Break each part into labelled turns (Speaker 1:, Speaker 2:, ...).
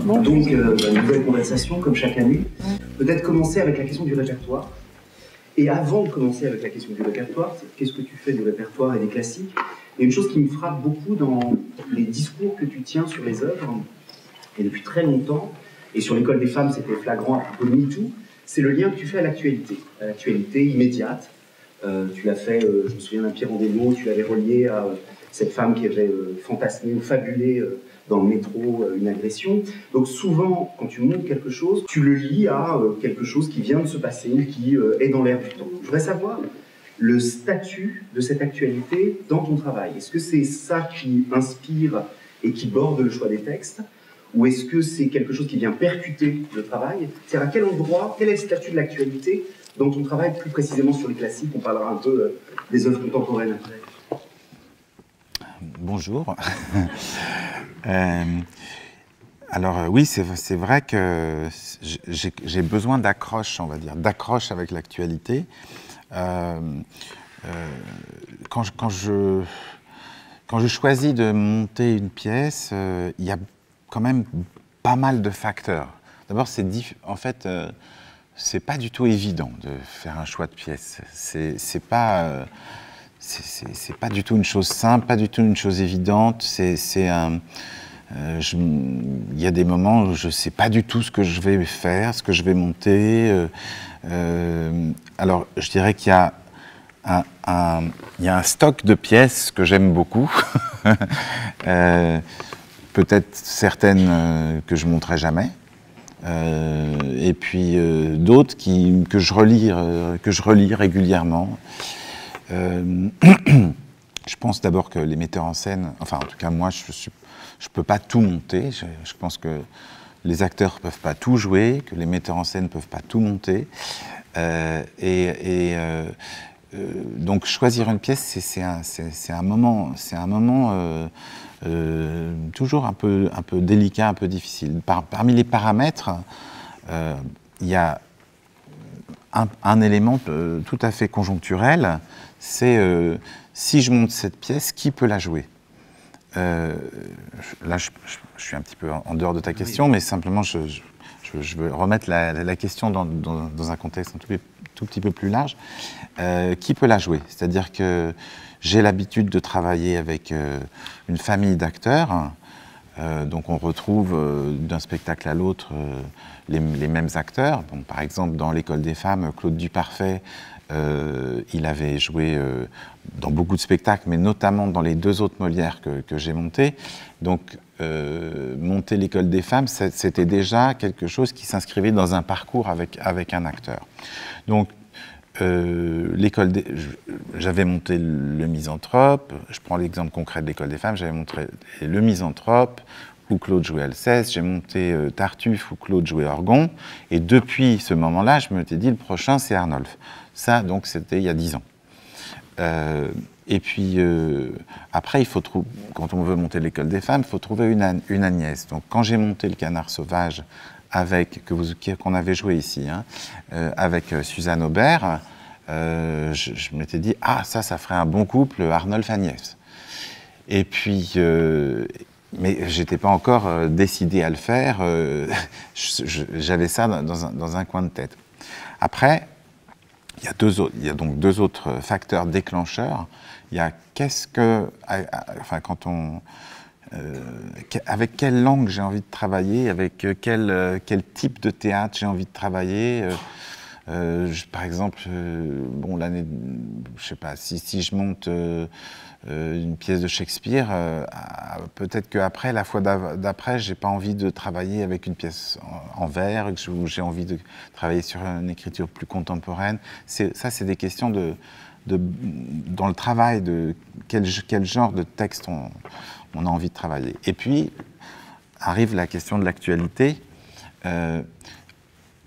Speaker 1: Donc, une nouvelle conversation, comme chaque année. Peut-être commencer avec la question du répertoire. Et avant de commencer avec la question du répertoire, qu'est-ce que tu fais du répertoire et des classiques? Il y a une chose qui me frappe beaucoup dans les discours que tu tiens sur les œuvres, et depuis très longtemps, et sur l'école des femmes, c'était flagrant à propos de MeToo, c'est le lien que tu fais à l'actualité immédiate. Tu l'as fait, je me souviens d'un Pierre Andémo, tu l'avais relié à cette femme qui avait fantasmé ou fabulé dans le métro une agression. Donc souvent, quand tu montres quelque chose, tu le lies à quelque chose qui vient de se passer, qui est dans l'air du temps. Je voudrais savoir le statut de cette actualité dans ton travail. Est-ce que c'est ça qui inspire et qui borde le choix des textes, ou est-ce que c'est quelque chose qui vient percuter le travail? C'est-à-dire à quel endroit, quel est le statut de l'actualité dans ton travail, plus précisément sur les classiques? On parlera un peu des œuvres contemporaines après.
Speaker 2: Bonjour. Alors oui, c'est vrai que j'ai besoin d'accroche, on va dire, d'accroche avec l'actualité. Quand je choisis de monter une pièce, il y a quand même pas mal de facteurs. D'abord, en fait, c'est pas du tout évident de faire un choix de pièce. C'est pas du tout une chose simple, pas du tout une chose évidente. Il y a des moments où je ne sais pas du tout ce que je vais faire, ce que je vais monter. Alors, je dirais qu'il y a un stock de pièces que j'aime beaucoup. Peut-être certaines que je ne monterai jamais. Et puis d'autres que je relis régulièrement. Je pense d'abord que les metteurs en scène, enfin en tout cas moi, je peux pas tout monter. Je pense que les acteurs peuvent pas tout jouer, que les metteurs en scène peuvent pas tout monter. Donc choisir une pièce, c'est un moment toujours un peu délicat, un peu difficile. Parmi les paramètres, il y a un élément tout à fait conjoncturel, c'est si je monte cette pièce, qui peut la jouer? Là, je suis un petit peu en dehors de ta question, mais simplement, je veux remettre la question dans un contexte un tout petit peu plus large. Qui peut la jouer? C'est-à-dire que j'ai l'habitude de travailler avec une famille d'acteurs. Donc on retrouve d'un spectacle à l'autre les mêmes acteurs. Bon, par exemple, dans l'École des femmes, Claude Duparfait, il avait joué dans beaucoup de spectacles, mais notamment dans les 2 autres Molières que j'ai montés. Donc monter l'École des femmes, c'était déjà quelque chose qui s'inscrivait dans un parcours avec un acteur. Donc j'avais monté le Misanthrope. Je prends l'exemple concret de l'École des femmes. J'avais montré le Misanthrope où Claude jouait Alceste. J'ai monté Tartuffe où Claude jouait Orgon. Et depuis ce moment-là, je me suis dit le prochain c'est Arnolphe. Ça, donc, c'était il y a 10 ans. Et puis après, quand on veut monter l'École des femmes, il faut trouver une Agnès. Donc quand j'ai monté le Canard sauvage qu'on avait joué ici, avec Suzanne Aubert, je m'étais dit, ça ferait un bon couple Arnolphe-Agnès. Et puis, mais j'étais pas encore décidé à le faire, j'avais ça dans un coin de tête. Après, il y a donc 2 autres facteurs déclencheurs. Il y a avec quelle langue j'ai envie de travailler, avec quel type de théâtre j'ai envie de travailler. Par exemple, l'année, je sais pas, si je monte une pièce de Shakespeare, peut-être qu'après, la fois d'après, j'ai pas envie de travailler avec une pièce en vers, où j'ai envie de travailler sur une écriture plus contemporaine. Ça, c'est des questions dans le travail de quel genre de texte on a envie de travailler. Et puis, arrive la question de l'actualité.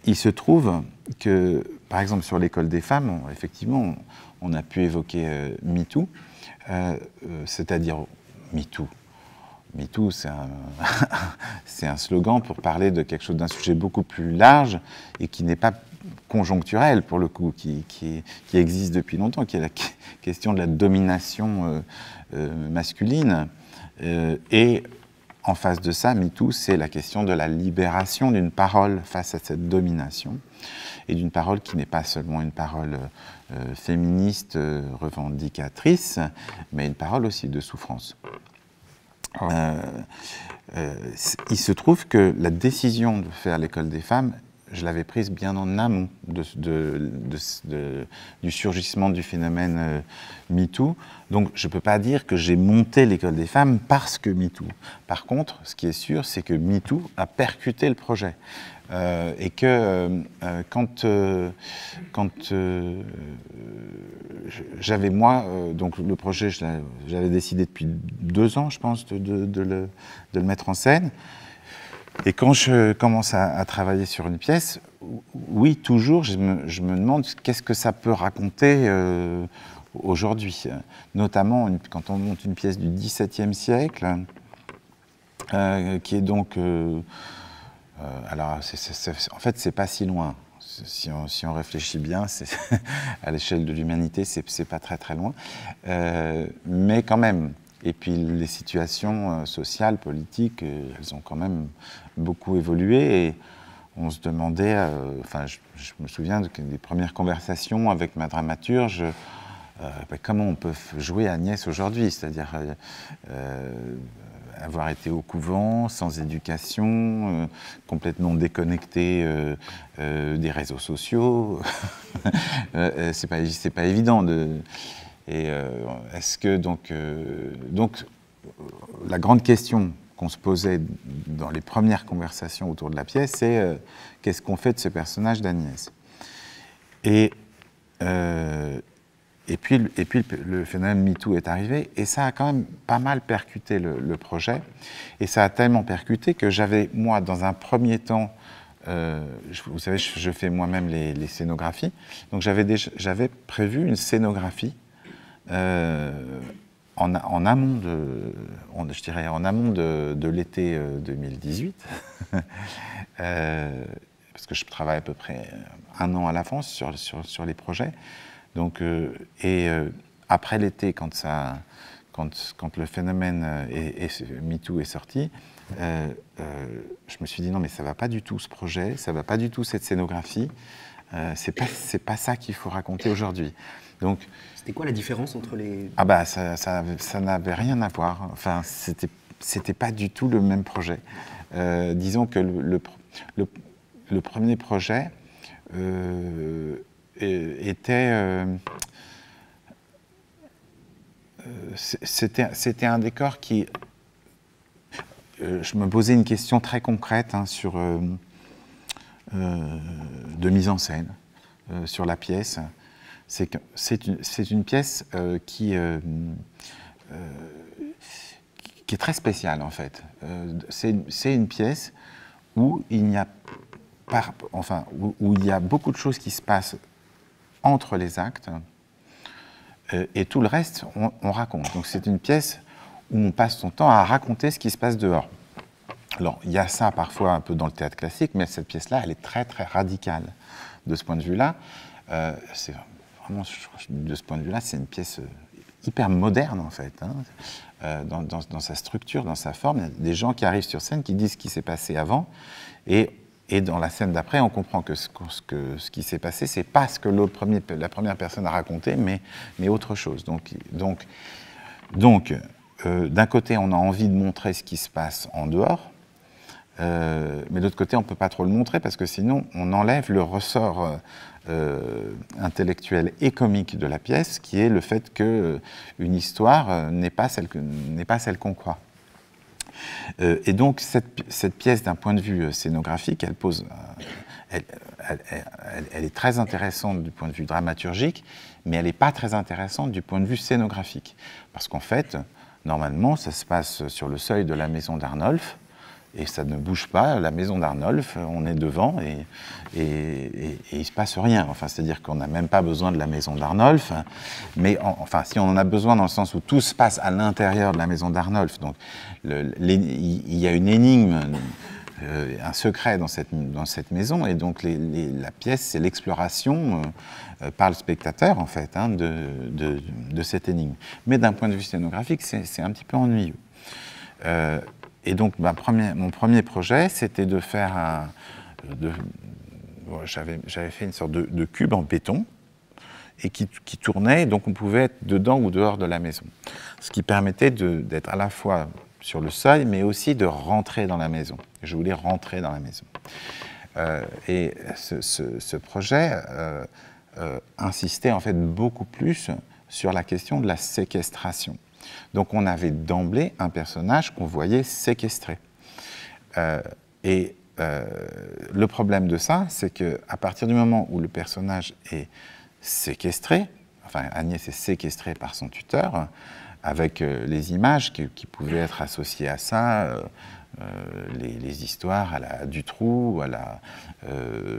Speaker 2: Il se trouve que, par exemple, sur l'École des femmes, effectivement, on a pu évoquer MeToo, c'est-à-dire MeToo. MeToo, c'est un slogan pour parler de quelque chose, d'un sujet beaucoup plus large et qui n'est pas conjoncturel, pour le coup, qui existe depuis longtemps, qui est la question de la domination masculine. Et en face de ça, MeToo, c'est la question de la libération d'une parole face à cette domination, et d'une parole qui n'est pas seulement une parole féministe, revendicatrice, mais une parole aussi de souffrance. Il se trouve que la décision de faire l'école des femmes, je l'avais prise bien en amont du surgissement du phénomène MeToo. Donc je ne peux pas dire que j'ai monté l'école des femmes parce que MeToo. Par contre, ce qui est sûr, c'est que MeToo a percuté le projet. Et que quand j'avais moi, donc le projet, j'avais décidé depuis 2 ans, je pense, de le mettre en scène. Et quand je commence à travailler sur une pièce, oui, toujours, je me demande qu'est-ce que ça peut raconter aujourd'hui. Notamment quand on monte une pièce du XVIIe siècle, qui est donc... alors, en fait, c'est pas si loin. Si on réfléchit bien, à l'échelle de l'humanité, c'est pas très très loin. Mais quand même. Et puis les situations sociales, politiques, elles ont quand même beaucoup évolué. Et on se demandait, enfin, je me souviens des premières conversations avec ma dramaturge, comment on peut jouer Agnès aujourd'hui, c'est-à-dire avoir été au couvent, sans éducation, complètement déconnecté des réseaux sociaux. C'est pas évident de... Et est-ce que donc la grande question qu'on se posait dans les premières conversations autour de la pièce, c'est qu'est-ce qu'on fait de ce personnage d'Agnès? Et puis le phénomène MeToo est arrivé, et ça a quand même pas mal percuté le projet. Et ça a tellement percuté que j'avais, moi, dans un premier temps, vous savez, je fais moi-même les scénographies, donc j'avais prévu une scénographie en amont je dirais en amont de l'été 2018, parce que je travaille à peu près 1 an à l'avance sur les projets. Donc, après l'été, quand le phénomène MeToo est sorti, je me suis dit non, mais ça va pas du tout ce projet, ça va pas du tout cette scénographie. C'est pas ça qu'il faut raconter aujourd'hui. Donc,
Speaker 3: c'était quoi la différence entre les...
Speaker 2: Ah bah ça n'avait rien à voir. Enfin, c'était pas du tout le même projet. Disons que le premier projet était... c'était un décor qui... je me posais une question très concrète sur de mise en scène sur la pièce. C'est une pièce qui est très spéciale en fait. C'est une pièce où il n'y a pas, enfin, où il y a beaucoup de choses qui se passent entre les actes et tout le reste on raconte. Donc c'est une pièce où on passe son temps à raconter ce qui se passe dehors. Alors il y a ça parfois un peu dans le théâtre classique, mais cette pièce-là, elle est très très radicale de ce point de vue-là. C'est vraiment, de ce point de vue-là, c'est une pièce hyper moderne, en fait, dans sa structure, dans sa forme. Il y a des gens qui arrivent sur scène, qui disent ce qui s'est passé avant, et dans la scène d'après, on comprend que ce qui s'est passé, c'est pas ce que la première personne a raconté, mais autre chose. Donc d'un côté, on a envie de montrer ce qui se passe en dehors, mais de l'autre côté, on ne peut pas trop le montrer, parce que sinon, on enlève le ressort intellectuel et comique de la pièce, qui est le fait qu'une histoire n'est pas celle qu'on croit. Et donc cette pièce, d'un point de vue scénographique, elle est très intéressante du point de vue dramaturgique, mais elle n'est pas très intéressante du point de vue scénographique. Parce qu'en fait, normalement, ça se passe sur le seuil de la maison d'Arnolphe, et ça ne bouge pas, la maison d'Arnolphe, on est devant et il ne se passe rien. Enfin, c'est-à-dire qu'on n'a même pas besoin de la maison d'Arnolphe, mais enfin, si on en a besoin dans le sens où tout se passe à l'intérieur de la maison d'Arnolphe, donc il y a une énigme, un secret dans cette maison, et donc la pièce, c'est l'exploration par le spectateur, en fait, de cette énigme. Mais d'un point de vue scénographique, c'est un petit peu ennuyeux. Et donc, mon premier projet, c'était de faire j'avais fait une sorte de cube en béton et qui tournait, donc on pouvait être dedans ou dehors de la maison. Ce qui permettait d'être à la fois sur le seuil, mais aussi de rentrer dans la maison. Je voulais rentrer dans la maison. Et ce projet insistait en fait beaucoup plus sur la question de la séquestration. Donc on avait d'emblée un personnage qu'on voyait séquestré. Le problème de ça, c'est qu'à partir du moment où le personnage est séquestré, enfin Agnès est séquestrée par son tuteur, avec les images qui pouvaient être associées à ça, les histoires à la Dutroux, à la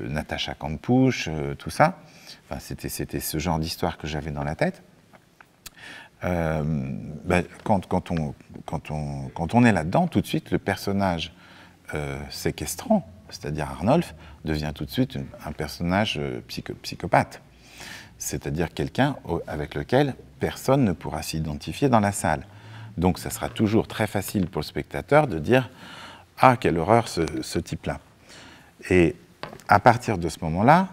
Speaker 2: Natacha Kampusch, tout ça. Enfin, c'était ce genre d'histoire que j'avais dans la tête. Quand on est là-dedans, tout de suite, le personnage séquestrant, c'est-à-dire Arnolphe, devient tout de suite un personnage psychopathe. C'est-à-dire quelqu'un avec lequel personne ne pourra s'identifier dans la salle. Donc ça sera toujours très facile pour le spectateur de dire « Ah, quelle horreur ce type-là ». Et à partir de ce moment-là,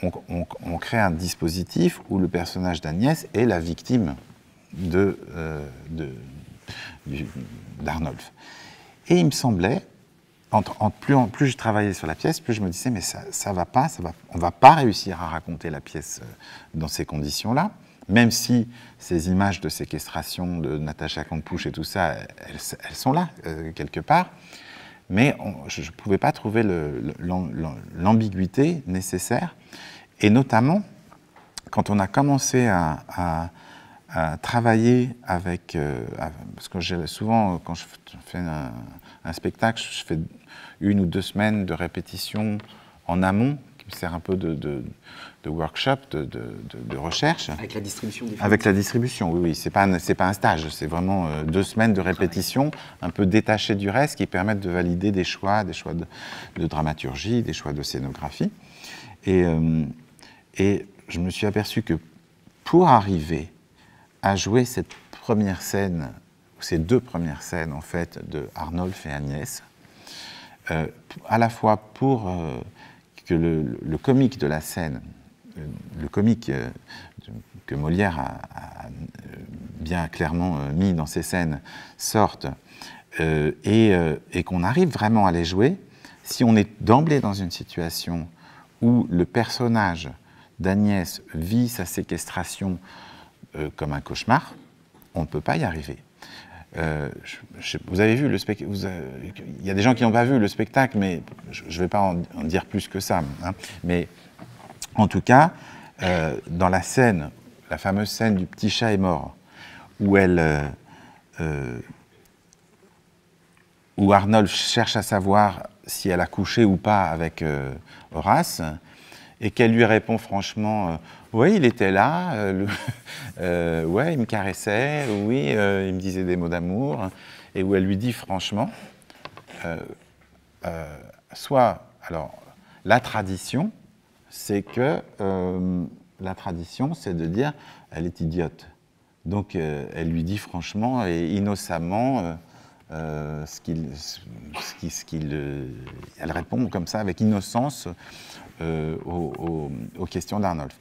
Speaker 2: on crée un dispositif où le personnage d'Agnès est la victime d'Arnolphe. Et il me semblait, plus je travaillais sur la pièce, plus je me disais, mais ça va pas, on va pas réussir à raconter la pièce dans ces conditions-là, même si ces images de séquestration de Natacha Kampusch et tout ça, elles sont là, quelque part, mais je ne pouvais pas trouver l'ambiguïté nécessaire, et notamment, quand on a commencé à travailler avec... parce que souvent, quand je fais un spectacle, je fais 1 ou 2 semaines de répétition en amont, qui me sert un peu de workshop, de recherche.
Speaker 3: Avec la distribution des films.
Speaker 2: Avec la distribution, oui. C'est pas un stage, c'est vraiment 2 semaines de répétition, un peu détachées du reste, qui permettent de valider des choix de dramaturgie, des choix de scénographie. Et je me suis aperçu que pour arriver à jouer cette première scène, ces 2 premières scènes en fait de Arnolphe et Agnès, à la fois pour que le comique de la scène, le comique que Molière a bien clairement mis dans ses scènes sorte, et qu'on arrive vraiment à les jouer, si on est d'emblée dans une situation où le personnage d'Agnès vit sa séquestration comme un cauchemar, on ne peut pas y arriver. Vous avez vu le spectacle, il y a des gens qui n'ont pas vu le spectacle, mais je ne vais pas en dire plus que ça. Hein. Mais en tout cas, dans la scène, la fameuse scène du petit chat est mort, où où Arnolphe cherche à savoir si elle a couché ou pas avec Horace, et qu'elle lui répond franchement oui, il était là, ouais, il me caressait, oui, il me disait des mots d'amour, et où elle lui dit franchement, alors, la tradition, c'est de dire, elle est idiote. Donc, elle lui dit franchement et innocemment elle répond comme ça, avec innocence, aux questions d'Arnolphe.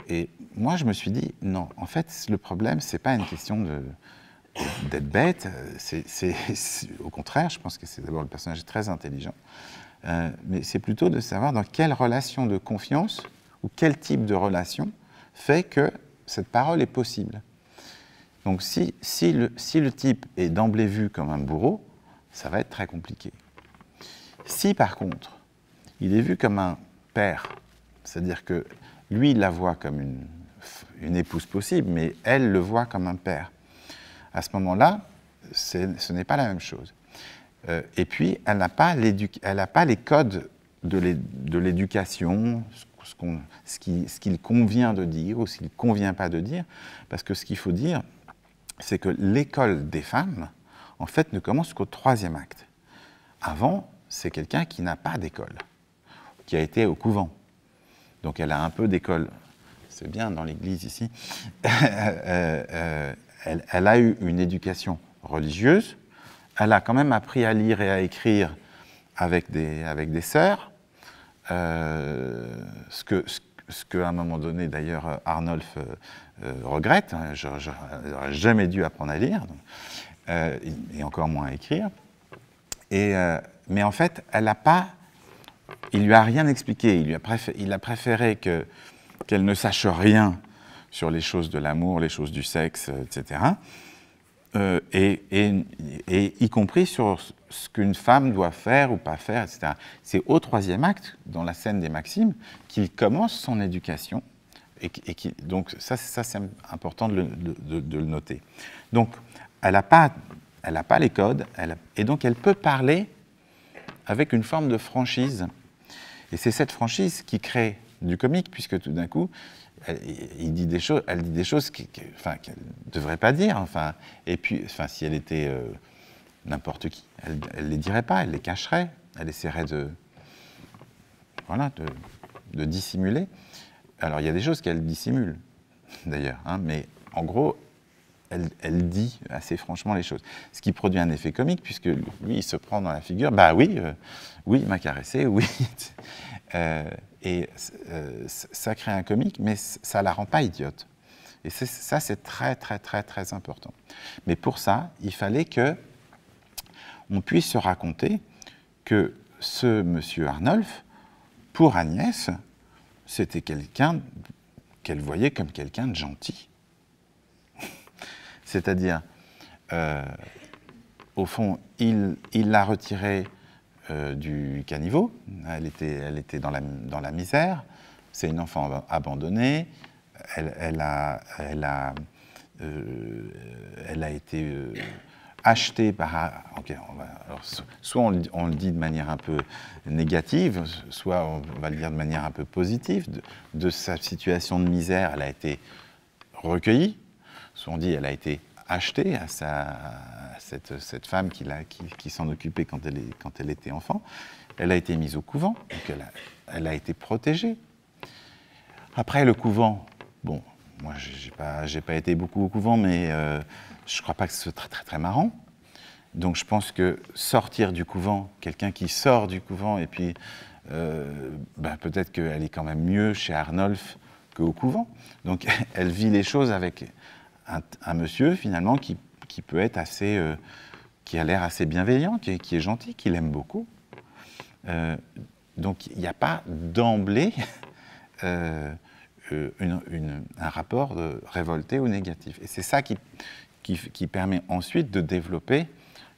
Speaker 2: Et moi, je me suis dit, non, en fait, le problème, c'est pas une question d'être bête, au contraire, je pense que c'est d'abord le personnage est très intelligent, mais c'est plutôt de savoir dans quelle relation de confiance ou quel type de relation fait que cette parole est possible. Donc si le type est d'emblée vu comme un bourreau, ça va être très compliqué. Si par contre, il est vu comme un père, c'est-à-dire que lui, il la voit comme une épouse possible, mais elle le voit comme un père. À ce moment-là, ce n'est pas la même chose. Et puis, elle n'a pas les codes de l'éducation, ce qu'il convient de dire ou ce qu'il ne convient pas de dire, parce que ce qu'il faut dire, c'est que l'école des femmes, en fait, ne commence qu'au 3e acte. Avant, c'est quelqu'un qui n'a pas d'école, qui a été au couvent. Donc elle a un peu d'école, c'est bien dans l'église ici, elle a eu une éducation religieuse, elle a quand même appris à lire et à écrire avec des sœurs, ce qu'à un moment donné, d'ailleurs, Arnolphe regrette. Hein, je n'aurais jamais dû apprendre à lire, et encore moins à écrire. Mais en fait, il lui a rien expliqué. Il a préféré qu'elle ne sache rien sur les choses de l'amour, les choses du sexe, etc. Et y compris sur ce qu'une femme doit faire ou pas faire, etc. C'est au troisième acte, dans la scène des Maximes, qu'il commence son éducation. Donc ça c'est important de le noter. Donc, elle n'a pas les codes, et donc elle peut parler avec une forme de franchise. Et c'est cette franchise qui crée du comique, puisque tout d'un coup, elle dit des choses qu'elle ne devrait pas dire. Enfin, et puis, si elle était n'importe qui, elle ne les dirait pas, elle les cacherait, elle essaierait de dissimuler. Alors, il y a des choses qu'elle dissimule, d'ailleurs, hein, mais en gros, elle dit assez franchement les choses. Ce qui produit un effet comique, puisque lui, il se prend dans la figure, bah oui, il m'a caressé, oui. Ça crée un comique, mais ça ne la rend pas idiote. Et ça, c'est très, très, très, très important. Mais pour ça, il fallait qu'on puisse se raconter que ce monsieur Arnolphe, pour Agnès, c'était quelqu'un qu'elle voyait comme quelqu'un de gentil. C'est-à-dire, au fond, il l'a retirée du caniveau. Elle était dans la misère. C'est une enfant abandonnée. Elle a été achetée par... Okay, soit on le dit de manière un peu négative, soit on va le dire de manière un peu positive. De sa situation de misère, elle a été recueillie. Soit on dit elle a été achetée à cette femme qui s'en occupait quand elle était enfant. Elle a été mise au couvent, donc elle a été protégée. Après le couvent, bon, moi j'ai pas été beaucoup au couvent, mais je ne crois pas que ce soit très très très marrant. Donc je pense que sortir du couvent, quelqu'un qui sort du couvent, et puis peut-être qu'elle est quand même mieux chez Arnolphe qu'au couvent. Donc elle vit les choses avec un monsieur finalement qui peut être assez, qui a l'air assez bienveillant, qui est gentil, qui l'aime beaucoup. Donc il n'y a pas d'emblée un rapport révolté ou négatif. Et c'est ça qui permet ensuite de développer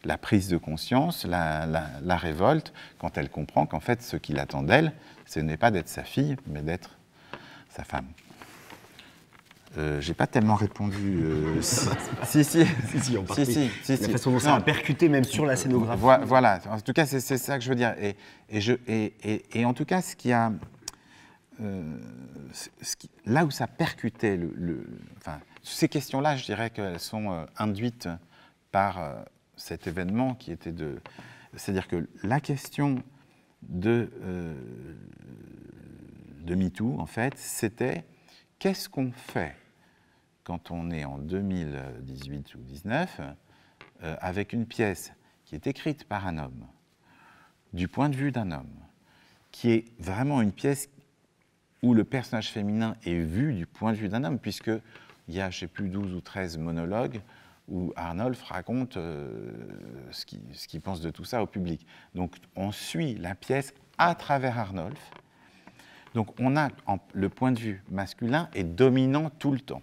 Speaker 2: la prise de conscience, la révolte, quand elle comprend qu'en fait ce qu'il attend d'elle, ce n'est pas d'être sa fille, mais d'être sa femme. J'ai pas tellement répondu. Si,
Speaker 3: en partie.
Speaker 2: Si.
Speaker 3: La façon dont ça a percuté même sur la scénographie.
Speaker 2: Voilà. En tout cas, c'est ça que je veux dire. Et en tout cas, ce qui a, là où ça percutait enfin, ces questions-là, je dirais qu'elles sont induites par cet événement qui était c'est-à-dire que la question de MeToo, en fait, c'était qu'est-ce qu'on fait quand on est en 2018 ou 2019 avec une pièce qui est écrite par un homme, du point de vue d'un homme, qui est vraiment une pièce où le personnage féminin est vu du point de vue d'un homme, puisqu'il y a, je ne sais plus, 12 ou 13 monologues où Arnolphe raconte ce qu'il pense de tout ça au public. Donc on suit la pièce à travers Arnolphe. Donc on a le point de vue masculin est dominant tout le temps.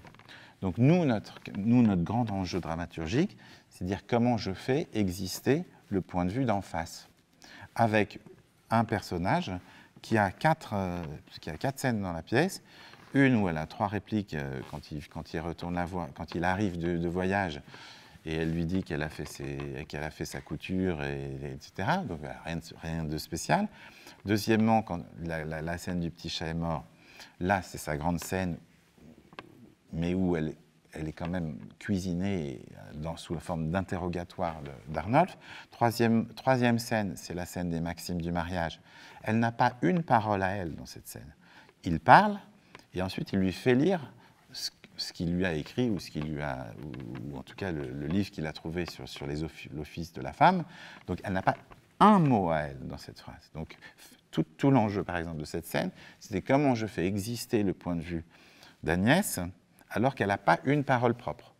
Speaker 2: Donc nous, notre grand enjeu dramaturgique, c'est de dire comment je fais exister le point de vue d'en face, avec un personnage qui a quatre scènes dans la pièce, une où elle a 3 répliques quand il retourne quand il arrive de voyage, et elle lui dit qu'elle a fait sa couture, etc. Donc rien de spécial. Deuxièmement, quand la scène du petit chat est mort, là c'est sa grande scène, mais où elle est quand même cuisinée sous la forme d'interrogatoire d'Arnolphe. Troisième scène, c'est la scène des Maximes du mariage. Elle n'a pas une parole à elle dans cette scène. Il parle, et ensuite il lui fait lire ce qu'il lui a écrit ou ou en tout cas le livre qu'il a trouvé sur l'office de la femme. Donc elle n'a pas un mot à elle dans cette phrase. Donc tout l'enjeu, par exemple, de cette scène, c'était comment je fais exister le point de vue d'Agnès alors qu'elle n'a pas une parole propre.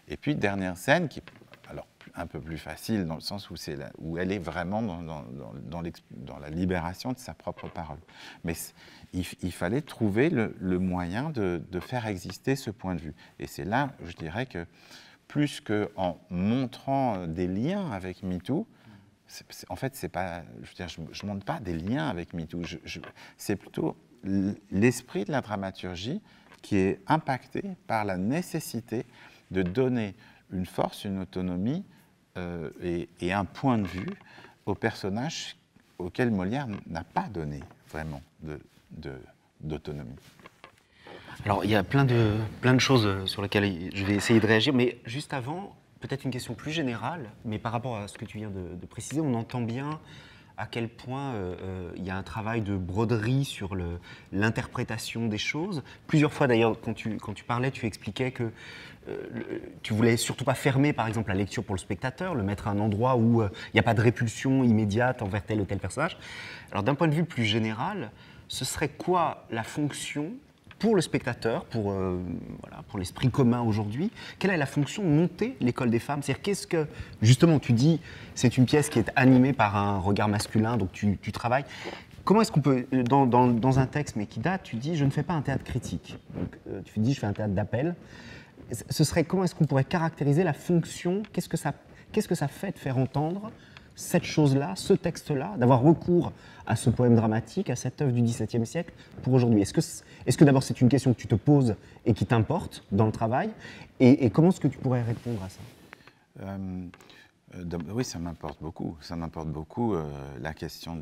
Speaker 2: Et puis, dernière scène, qui est alors un peu plus facile dans le sens où elle est vraiment dans la libération de sa propre parole. Mais il fallait trouver le moyen de faire exister ce point de vue. Et c'est là, je dirais que, plus qu'en montrant des liens avec MeToo, en fait, c'est pas, je ne montre pas des liens avec MeToo, c'est plutôt l'esprit de la dramaturgie qui est impacté par la nécessité de donner une force, une autonomie et un point de vue aux personnages auxquels Molière n'a pas donné vraiment d'autonomie.
Speaker 3: Alors, il y a plein de choses sur lesquelles je vais essayer de réagir, mais juste avant, peut-être une question plus générale, mais par rapport à ce que tu viens de préciser, on entend bien à quel point il y a un travail de broderie sur l'interprétation des choses. Plusieurs fois d'ailleurs, quand tu parlais, tu expliquais que tu voulais surtout pas fermer par exemple la lecture pour le spectateur, le mettre à un endroit où il n'y a pas de répulsion immédiate envers tel ou tel personnage. Alors d'un point de vue plus général, ce serait quoi la fonction pour le spectateur, pour l'esprit commun aujourd'hui, quelle est la fonction de monter l'école des femmes? C'est-à-dire qu'est-ce que, justement, tu dis, c'est une pièce qui est animée par un regard masculin, donc tu travailles. Comment est-ce qu'on peut, dans un texte, mais qui date, tu dis, je ne fais pas un théâtre critique. Donc, tu dis, je fais un théâtre d'appel. Ce serait, comment est-ce qu'on pourrait caractériser la fonction? Qu'est-ce que ça fait de faire entendre cette chose-là, ce texte-là, d'avoir recours à ce poème dramatique, à cette œuvre du XVIIe siècle pour aujourd'hui? Est-ce que d'abord c'est une question que tu te poses et qui t'importe dans le travail? Et comment est-ce que tu pourrais répondre à ça?
Speaker 2: Oui, ça m'importe beaucoup. Ça m'importe beaucoup. La question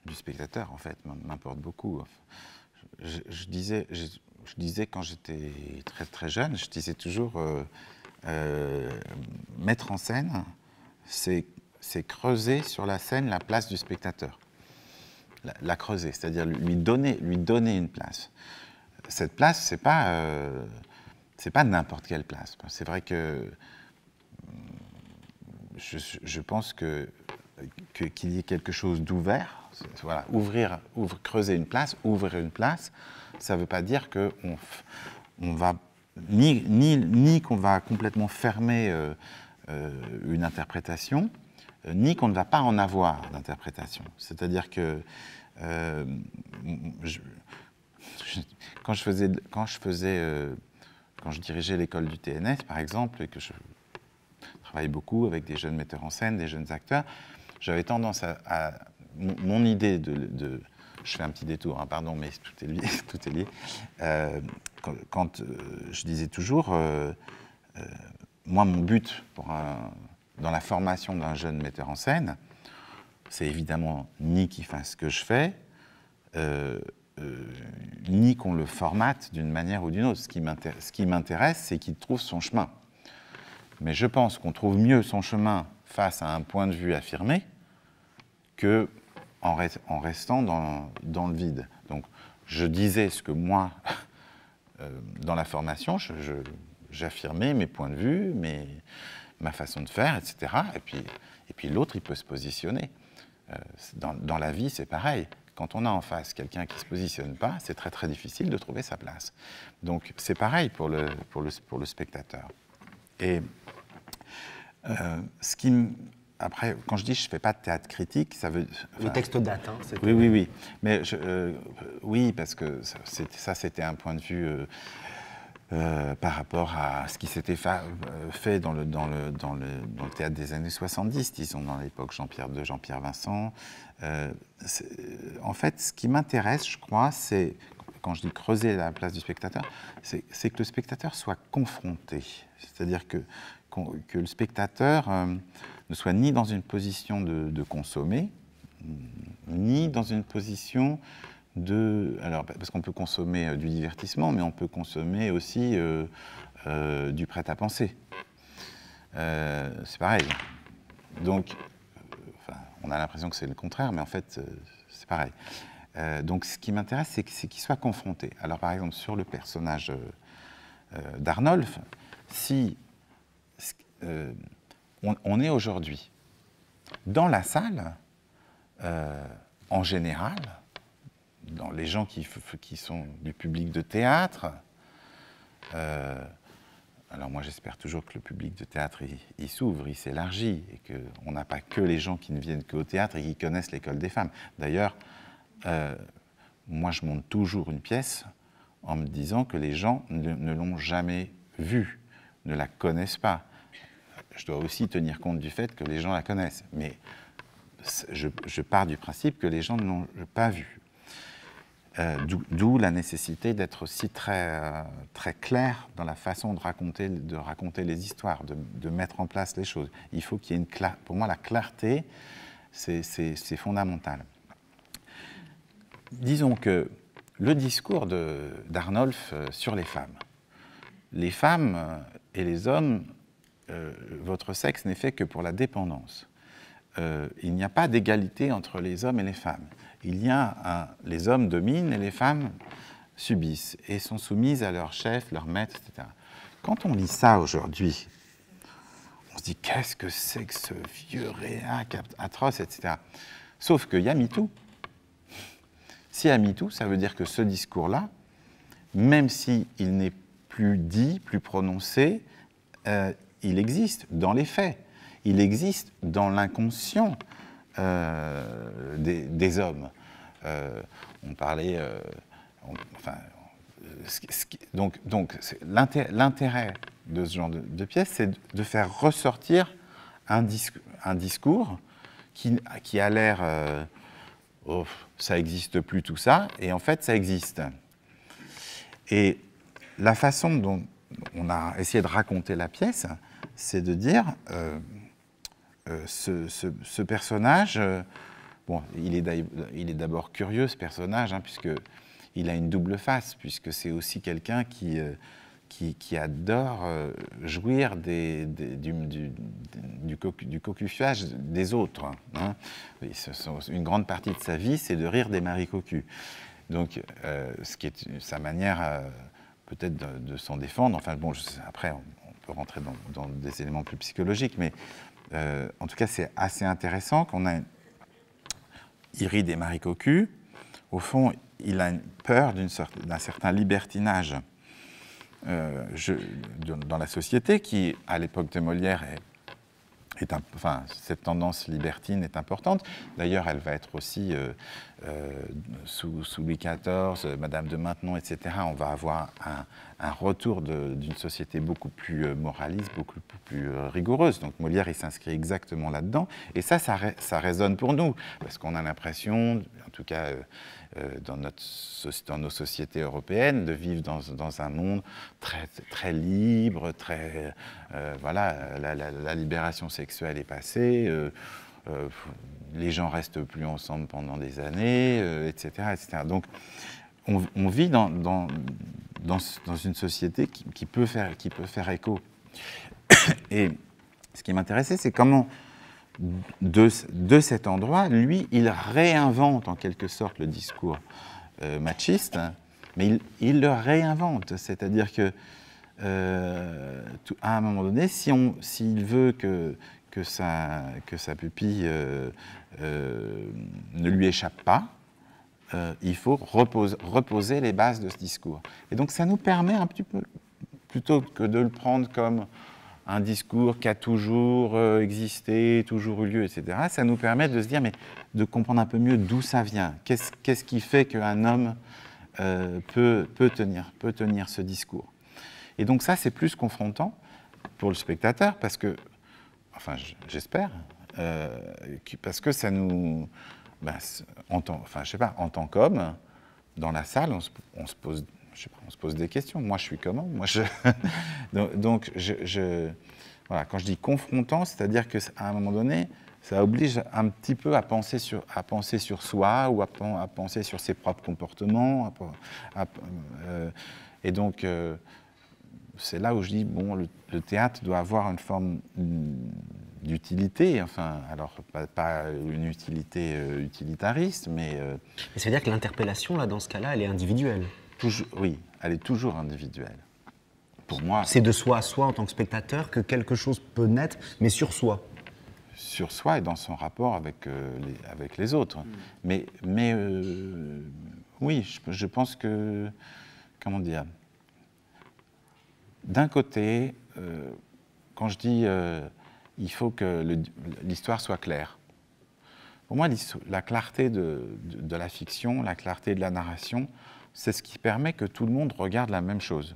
Speaker 2: du spectateur, en fait, m'importe beaucoup. Je disais quand j'étais très très jeune, je disais toujours mettre en scène, c'est creuser sur la scène la place du spectateur. La creuser, c'est-à-dire lui donner une place. Cette place, c'est pas n'importe quelle place. C'est vrai que je pense qu'il y ait quelque chose d'ouvert. Voilà, creuser une place, ouvrir une place, ça ne veut pas dire qu'on va ni qu'on va complètement fermer une interprétation, ni qu'on ne va pas en avoir d'interprétation. C'est-à-dire que quand je dirigeais l'école du TNS, par exemple, et que je travaillais beaucoup avec des jeunes metteurs en scène, des jeunes acteurs, j'avais tendance mon idée je fais un petit détour, hein, pardon, mais tout est lié. Tout est lié. Quand je disais toujours, moi, mon but dans la formation d'un jeune metteur en scène, c'est évidemment ni qu'il fasse ce que je fais, ni qu'on le formate d'une manière ou d'une autre. Ce qui m'intéresse, c'est qu'il trouve son chemin. Mais je pense qu'on trouve mieux son chemin face à un point de vue affirmé qu'en restant dans le vide. Donc, je disais ce que moi, dans la formation, j'affirmais mes points de vue, ma façon de faire, etc. Et puis l'autre, il peut se positionner. Dans la vie, c'est pareil. Quand on a en face quelqu'un qui ne se positionne pas, c'est très très difficile de trouver sa place. Donc c'est pareil pour le spectateur. Et après, quand je dis je ne fais pas de théâtre critique, ça veut...
Speaker 3: Le texte date, hein.
Speaker 2: Oui. Mais oui, parce que ça c'était un point de vue par rapport à ce qui s'était fait dans le théâtre des années 70, disons, dans l'époque de Jean-Pierre Vincent. En fait, ce qui m'intéresse, je crois, c'est, quand je dis creuser la place du spectateur, c'est que le spectateur soit confronté. C'est-à-dire que le spectateur ne soit ni dans une position de consommer, ni dans une position alors, parce qu'on peut consommer du divertissement, mais on peut consommer aussi du prêt-à-penser. C'est pareil. Donc, on a l'impression que c'est le contraire, mais en fait, c'est pareil. Donc, ce qui m'intéresse, c'est qu'il soit confronté. Alors, par exemple, sur le personnage d'Arnolphe, si on est aujourd'hui dans la salle, en général, dans les gens qui sont du public de théâtre, alors moi j'espère toujours que le public de théâtre il s'ouvre, il s'élargit, et qu'on n'a pas que les gens qui ne viennent qu'au théâtre et qui connaissent l'école des femmes. D'ailleurs, moi je monte toujours une pièce en me disant que les gens ne l'ont jamais vue, ne la connaissent pas. Je dois aussi tenir compte du fait que les gens la connaissent, mais je pars du principe que les gens ne l'ont pas vue. D'où la nécessité d'être aussi très, très clair dans la façon de raconter les histoires, de mettre en place les choses. Il faut qu'il y ait une clarté. Pour moi, la clarté, c'est fondamental. Disons que le discours d'Arnolphe sur les femmes et les hommes, votre sexe n'est fait que pour la dépendance. Il n'y a pas d'égalité entre les hommes et les femmes. Les hommes dominent et les femmes subissent et sont soumises à leur chef, leur maître, etc. Quand on lit ça aujourd'hui, on se dit qu'est-ce que c'est que ce vieux réac atroce, etc. Sauf qu'il y a MeToo. S'il y a MeToo, ça veut dire que ce discours-là, même s'il n'est plus dit, plus prononcé, il existe dans les faits. Il existe dans l'inconscient des hommes. On parlait... donc l'intérêt de ce genre de pièce, c'est de faire ressortir un discours qui a l'air... ça n'existe plus tout ça, et en fait ça existe. Et la façon dont on a essayé de raconter la pièce, c'est de dire... ce personnage, bon, il est d'abord curieux, ce personnage, hein, puisqu'il a une double face, puisque c'est aussi quelqu'un qui adore jouir du cocufiage des autres. Hein. Une grande partie de sa vie, c'est de rire des maris cocus. Donc, ce qui est sa manière peut-être de s'en défendre. Enfin, bon, après, on peut rentrer dans des éléments plus psychologiques, mais en tout cas, c'est assez intéressant qu'on a... Il rit des maris cocus. Au fond, il a peur d'un certain libertinage dans la société qui, à l'époque de Molière, cette tendance libertine est importante. D'ailleurs, elle va être aussi, sous Louis XIV, Madame de Maintenon, etc., on va avoir un retour d'une société beaucoup plus moraliste, beaucoup plus rigoureuse. Donc Molière, il s'inscrit exactement là-dedans. Et ça résonne pour nous, parce qu'on a l'impression, en tout cas dans nos sociétés européennes, de vivre dans un monde très, très libre, très... voilà, la libération sexuelle est passée, les gens restent plus ensemble pendant des années, etc., etc. Donc, on vit dans une société qui peut faire écho. Et ce qui m'intéressait, c'est comment, de cet endroit, lui, il réinvente en quelque sorte le discours machiste, hein, mais il le réinvente. C'est-à-dire que, à un moment donné, s'il veut que sa pupille ne lui échappe pas, il faut reposer les bases de ce discours. Et donc ça nous permet un petit peu, plutôt que de le prendre comme un discours qui a toujours existé, toujours eu lieu, etc., ça nous permet de se dire, mais de comprendre un peu mieux d'où ça vient. Qu'est-ce qui fait qu'un homme peut tenir ce discours. Et donc ça, c'est plus confrontant pour le spectateur, parce que, enfin j'espère, parce que ça nous... en tant qu'homme, dans la salle, on se pose des questions. Moi, je suis comment ? Donc, voilà, quand je dis confrontant, c'est-à-dire qu'à un moment donné, ça oblige un petit peu à penser sur soi ou à penser sur ses propres comportements. Et donc, c'est là où je dis, bon, le théâtre doit avoir une forme d'utilité, enfin, alors pas une utilité utilitariste, mais...
Speaker 3: Mais ça veut dire que l'interpellation, là, dans ce cas-là, elle est individuelle.
Speaker 2: Oui, elle est toujours individuelle. pour moi...
Speaker 3: C'est de soi à soi en tant que spectateur que quelque chose peut naître, mais sur soi.
Speaker 2: Sur soi et dans son rapport avec, avec les autres. Mais oui, je pense que... Comment dire? D'un côté, quand je dis il faut que l'histoire soit claire, pour moi, la clarté de la fiction, la clarté de la narration, c'est ce qui permet que tout le monde regarde la même chose.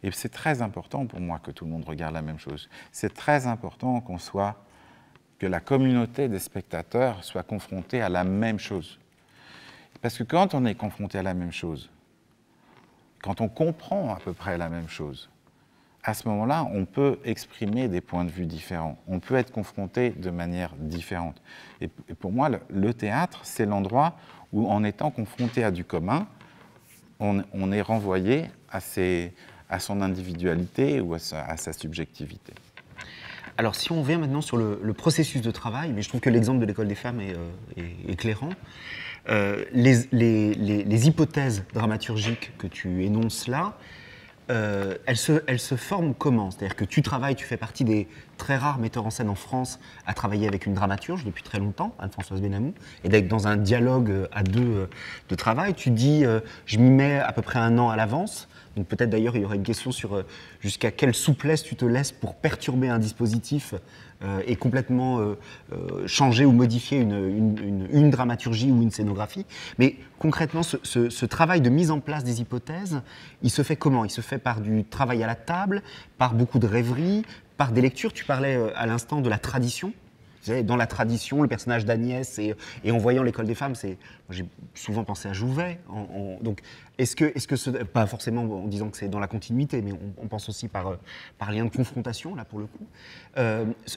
Speaker 2: Et c'est très important pour moi que tout le monde regarde la même chose. C'est très important que la communauté des spectateurs soit confrontée à la même chose. Parce que quand on est confronté à la même chose, quand on comprend à peu près la même chose, à ce moment-là, on peut exprimer des points de vue différents. On peut être confronté de manière différente. Et pour moi, le théâtre, c'est l'endroit où, en étant confronté à du commun, on est renvoyé à son individualité ou à sa subjectivité.
Speaker 3: Alors, si on vient maintenant sur le processus de travail, mais je trouve que l'exemple de l'École des femmes est éclairant. Les hypothèses dramaturgiques que tu énonces là, elles se forment comment? C'est-à-dire que tu travailles, tu fais partie des très rares metteurs en scène en France à travailler avec une dramaturge depuis très longtemps, Anne-Françoise Benamou, et d'être dans un dialogue à deux de travail. Tu dis, je m'y mets à peu près 1 an à l'avance. Donc peut-être d'ailleurs il y aurait une question sur jusqu'à quelle souplesse tu te laisses pour perturber un dispositif et complètement changer ou modifier une dramaturgie ou une scénographie. Mais concrètement, ce travail de mise en place des hypothèses, il se fait comment? Il se fait par du travail à la table, par beaucoup de rêveries, par des lectures. Tu parlais à l'instant de la tradition. Dans la tradition, le personnage d'Agnès, et en voyant l'École des femmes, j'ai souvent pensé à Jouvet. Donc, est-ce que pas forcément en disant que c'est dans la continuité, mais on pense aussi par lien de confrontation, là, pour le coup.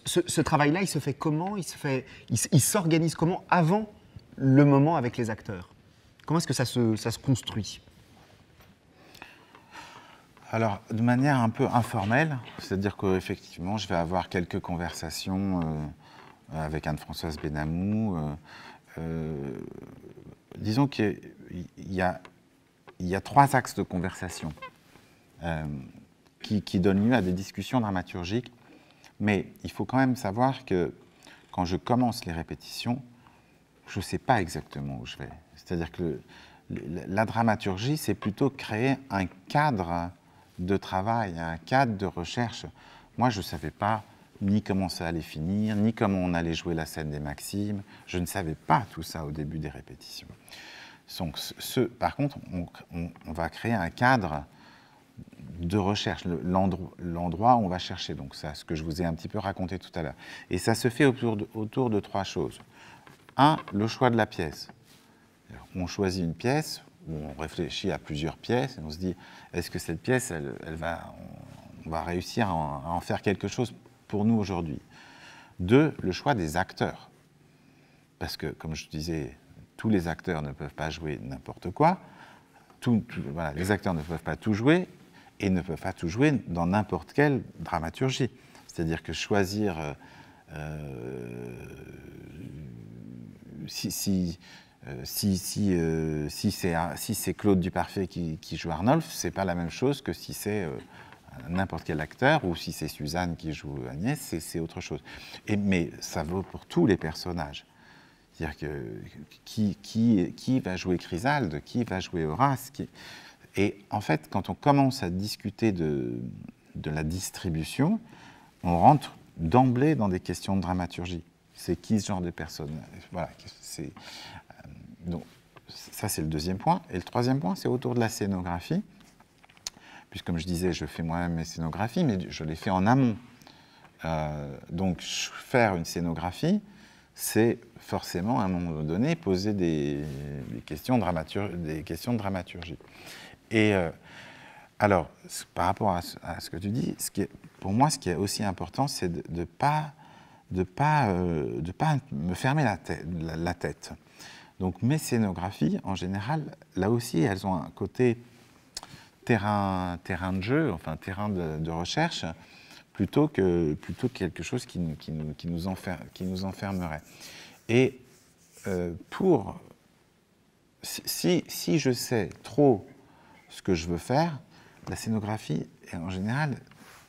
Speaker 3: Ce travail-là, il se fait comment? Il s'organise comment avant le moment avec les acteurs? Comment est-ce que ça se construit?
Speaker 2: Alors, de manière un peu informelle, c'est-à-dire qu'effectivement, je vais avoir quelques conversations avec Anne-Françoise Benamou. Disons qu'il y a 3 axes de conversation qui donnent lieu à des discussions dramaturgiques, mais il faut quand même savoir que quand je commence les répétitions, je ne sais pas exactement où je vais. C'est-à-dire que la dramaturgie, c'est plutôt créer un cadre de travail, un cadre de recherche. Moi, je ne savais pas ni comment ça allait finir, ni comment on allait jouer la scène des Maximes. Je ne savais pas tout ça au début des répétitions. Donc, par contre, on va créer un cadre de recherche, l'endroit où on va chercher. Donc, ça, ce que je vous ai un petit peu raconté tout à l'heure. Et ça se fait autour de 3 choses. 1, le choix de la pièce. On choisit une pièce, on réfléchit à plusieurs pièces, et on se dit, est-ce que cette pièce, on va réussir à en faire quelque chose pour nous aujourd'hui. 2, le choix des acteurs. Parce que, comme je disais, tous les acteurs ne peuvent pas jouer n'importe quoi. Voilà, les acteurs ne peuvent pas tout jouer et ne peuvent pas tout jouer dans n'importe quelle dramaturgie. C'est-à-dire que choisir... si c'est Claude Duparfait qui joue Arnolphe, c'est pas la même chose que si c'est n'importe quel acteur, ou si c'est Suzanne qui joue Agnès, c'est autre chose. Mais ça vaut pour tous les personnages. C'est-à-dire que qui va jouer Chrysalde, qui va jouer Horace, Et en fait, quand on commence à discuter de la distribution, on rentre d'emblée dans des questions de dramaturgie. C'est qui ce genre de personne? Voilà, donc, ça, c'est le 2e point. Et le 3e point, c'est autour de la scénographie. Puisque, comme je disais, je fais moi-même mes scénographies, mais je les fais en amont. Donc, faire une scénographie, c'est forcément, à un moment donné, poser des questions de dramaturgie. Et alors, par rapport à ce que tu dis, pour moi, ce qui est aussi important, c'est de pas me fermer la tête. Donc, mes scénographies, en général, là aussi, elles ont un côté terrain de jeu, enfin terrain de recherche, plutôt que quelque chose qui nous enfermerait. Et si je sais trop ce que je veux faire, la scénographie, en général,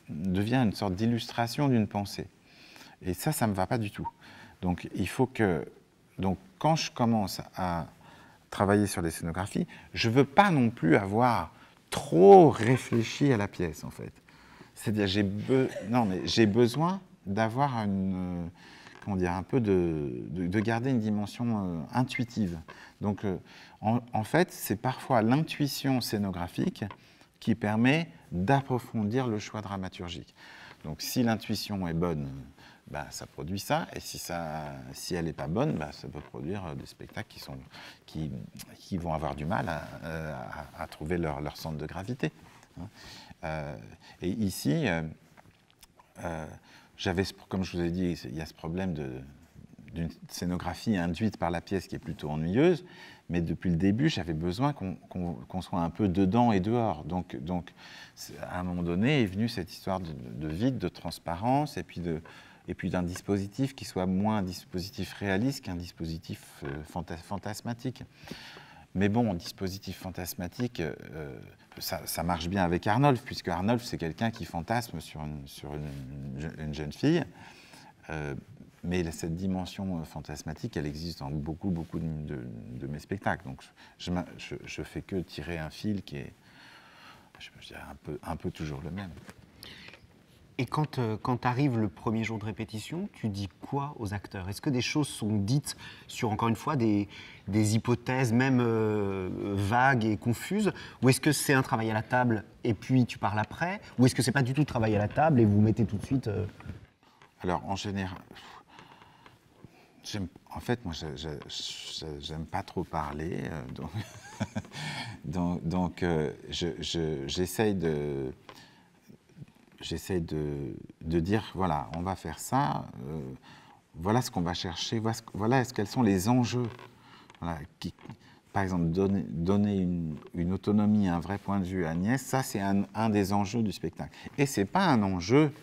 Speaker 2: devient une sorte d'illustration d'une pensée. Et ça ne me va pas du tout. Donc, il faut que... Donc, quand je commence à travailler sur les scénographies, je ne veux pas non plus avoir trop réfléchi à la pièce, en fait. C'est-à-dire, j'ai besoin d'avoir comment dire, un peu de garder une dimension intuitive. Donc, en fait, c'est parfois l'intuition scénographique qui permet d'approfondir le choix dramaturgique. Donc, si l'intuition est bonne, bah, ça produit ça, et si elle n'est pas bonne, bah, ça peut produire des spectacles qui vont avoir du mal à trouver leur centre de gravité. Et ici, comme je vous ai dit, il y a ce problème d'une scénographie induite par la pièce qui est plutôt ennuyeuse, mais depuis le début, j'avais besoin qu'on soit un peu dedans et dehors. Donc, à un moment donné, est venue cette histoire de vide, de transparence, et puis d'un dispositif qui soit moins un dispositif réaliste qu'un dispositif fantasmatique. Mais bon, dispositif fantasmatique, ça marche bien avec Arnolphe, puisque Arnolphe, c'est quelqu'un qui fantasme sur une jeune fille. Mais cette dimension fantasmatique, elle existe dans beaucoup de mes spectacles. Donc, je fais que tirer un fil qui est, je dirais, un peu toujours le même.
Speaker 3: Et quand arrive le premier jour de répétition, tu dis quoi aux acteurs? Est-ce que des choses sont dites sur, encore une fois, des hypothèses même vagues et confuses? Ou est-ce que c'est un travail à la table et puis tu parles après? Ou est-ce que c'est pas du tout travail à la table et vous mettez tout de suite
Speaker 2: Alors, en général, en fait, moi, j'aime pas trop parler. Donc j'essaye de dire, voilà, on va faire ça, voilà ce qu'on va chercher, voilà quels sont les enjeux. Voilà, par exemple, donner une autonomie, un vrai point de vue à Agnès, ça c'est un des enjeux du spectacle. Et ce n'est pas un enjeu,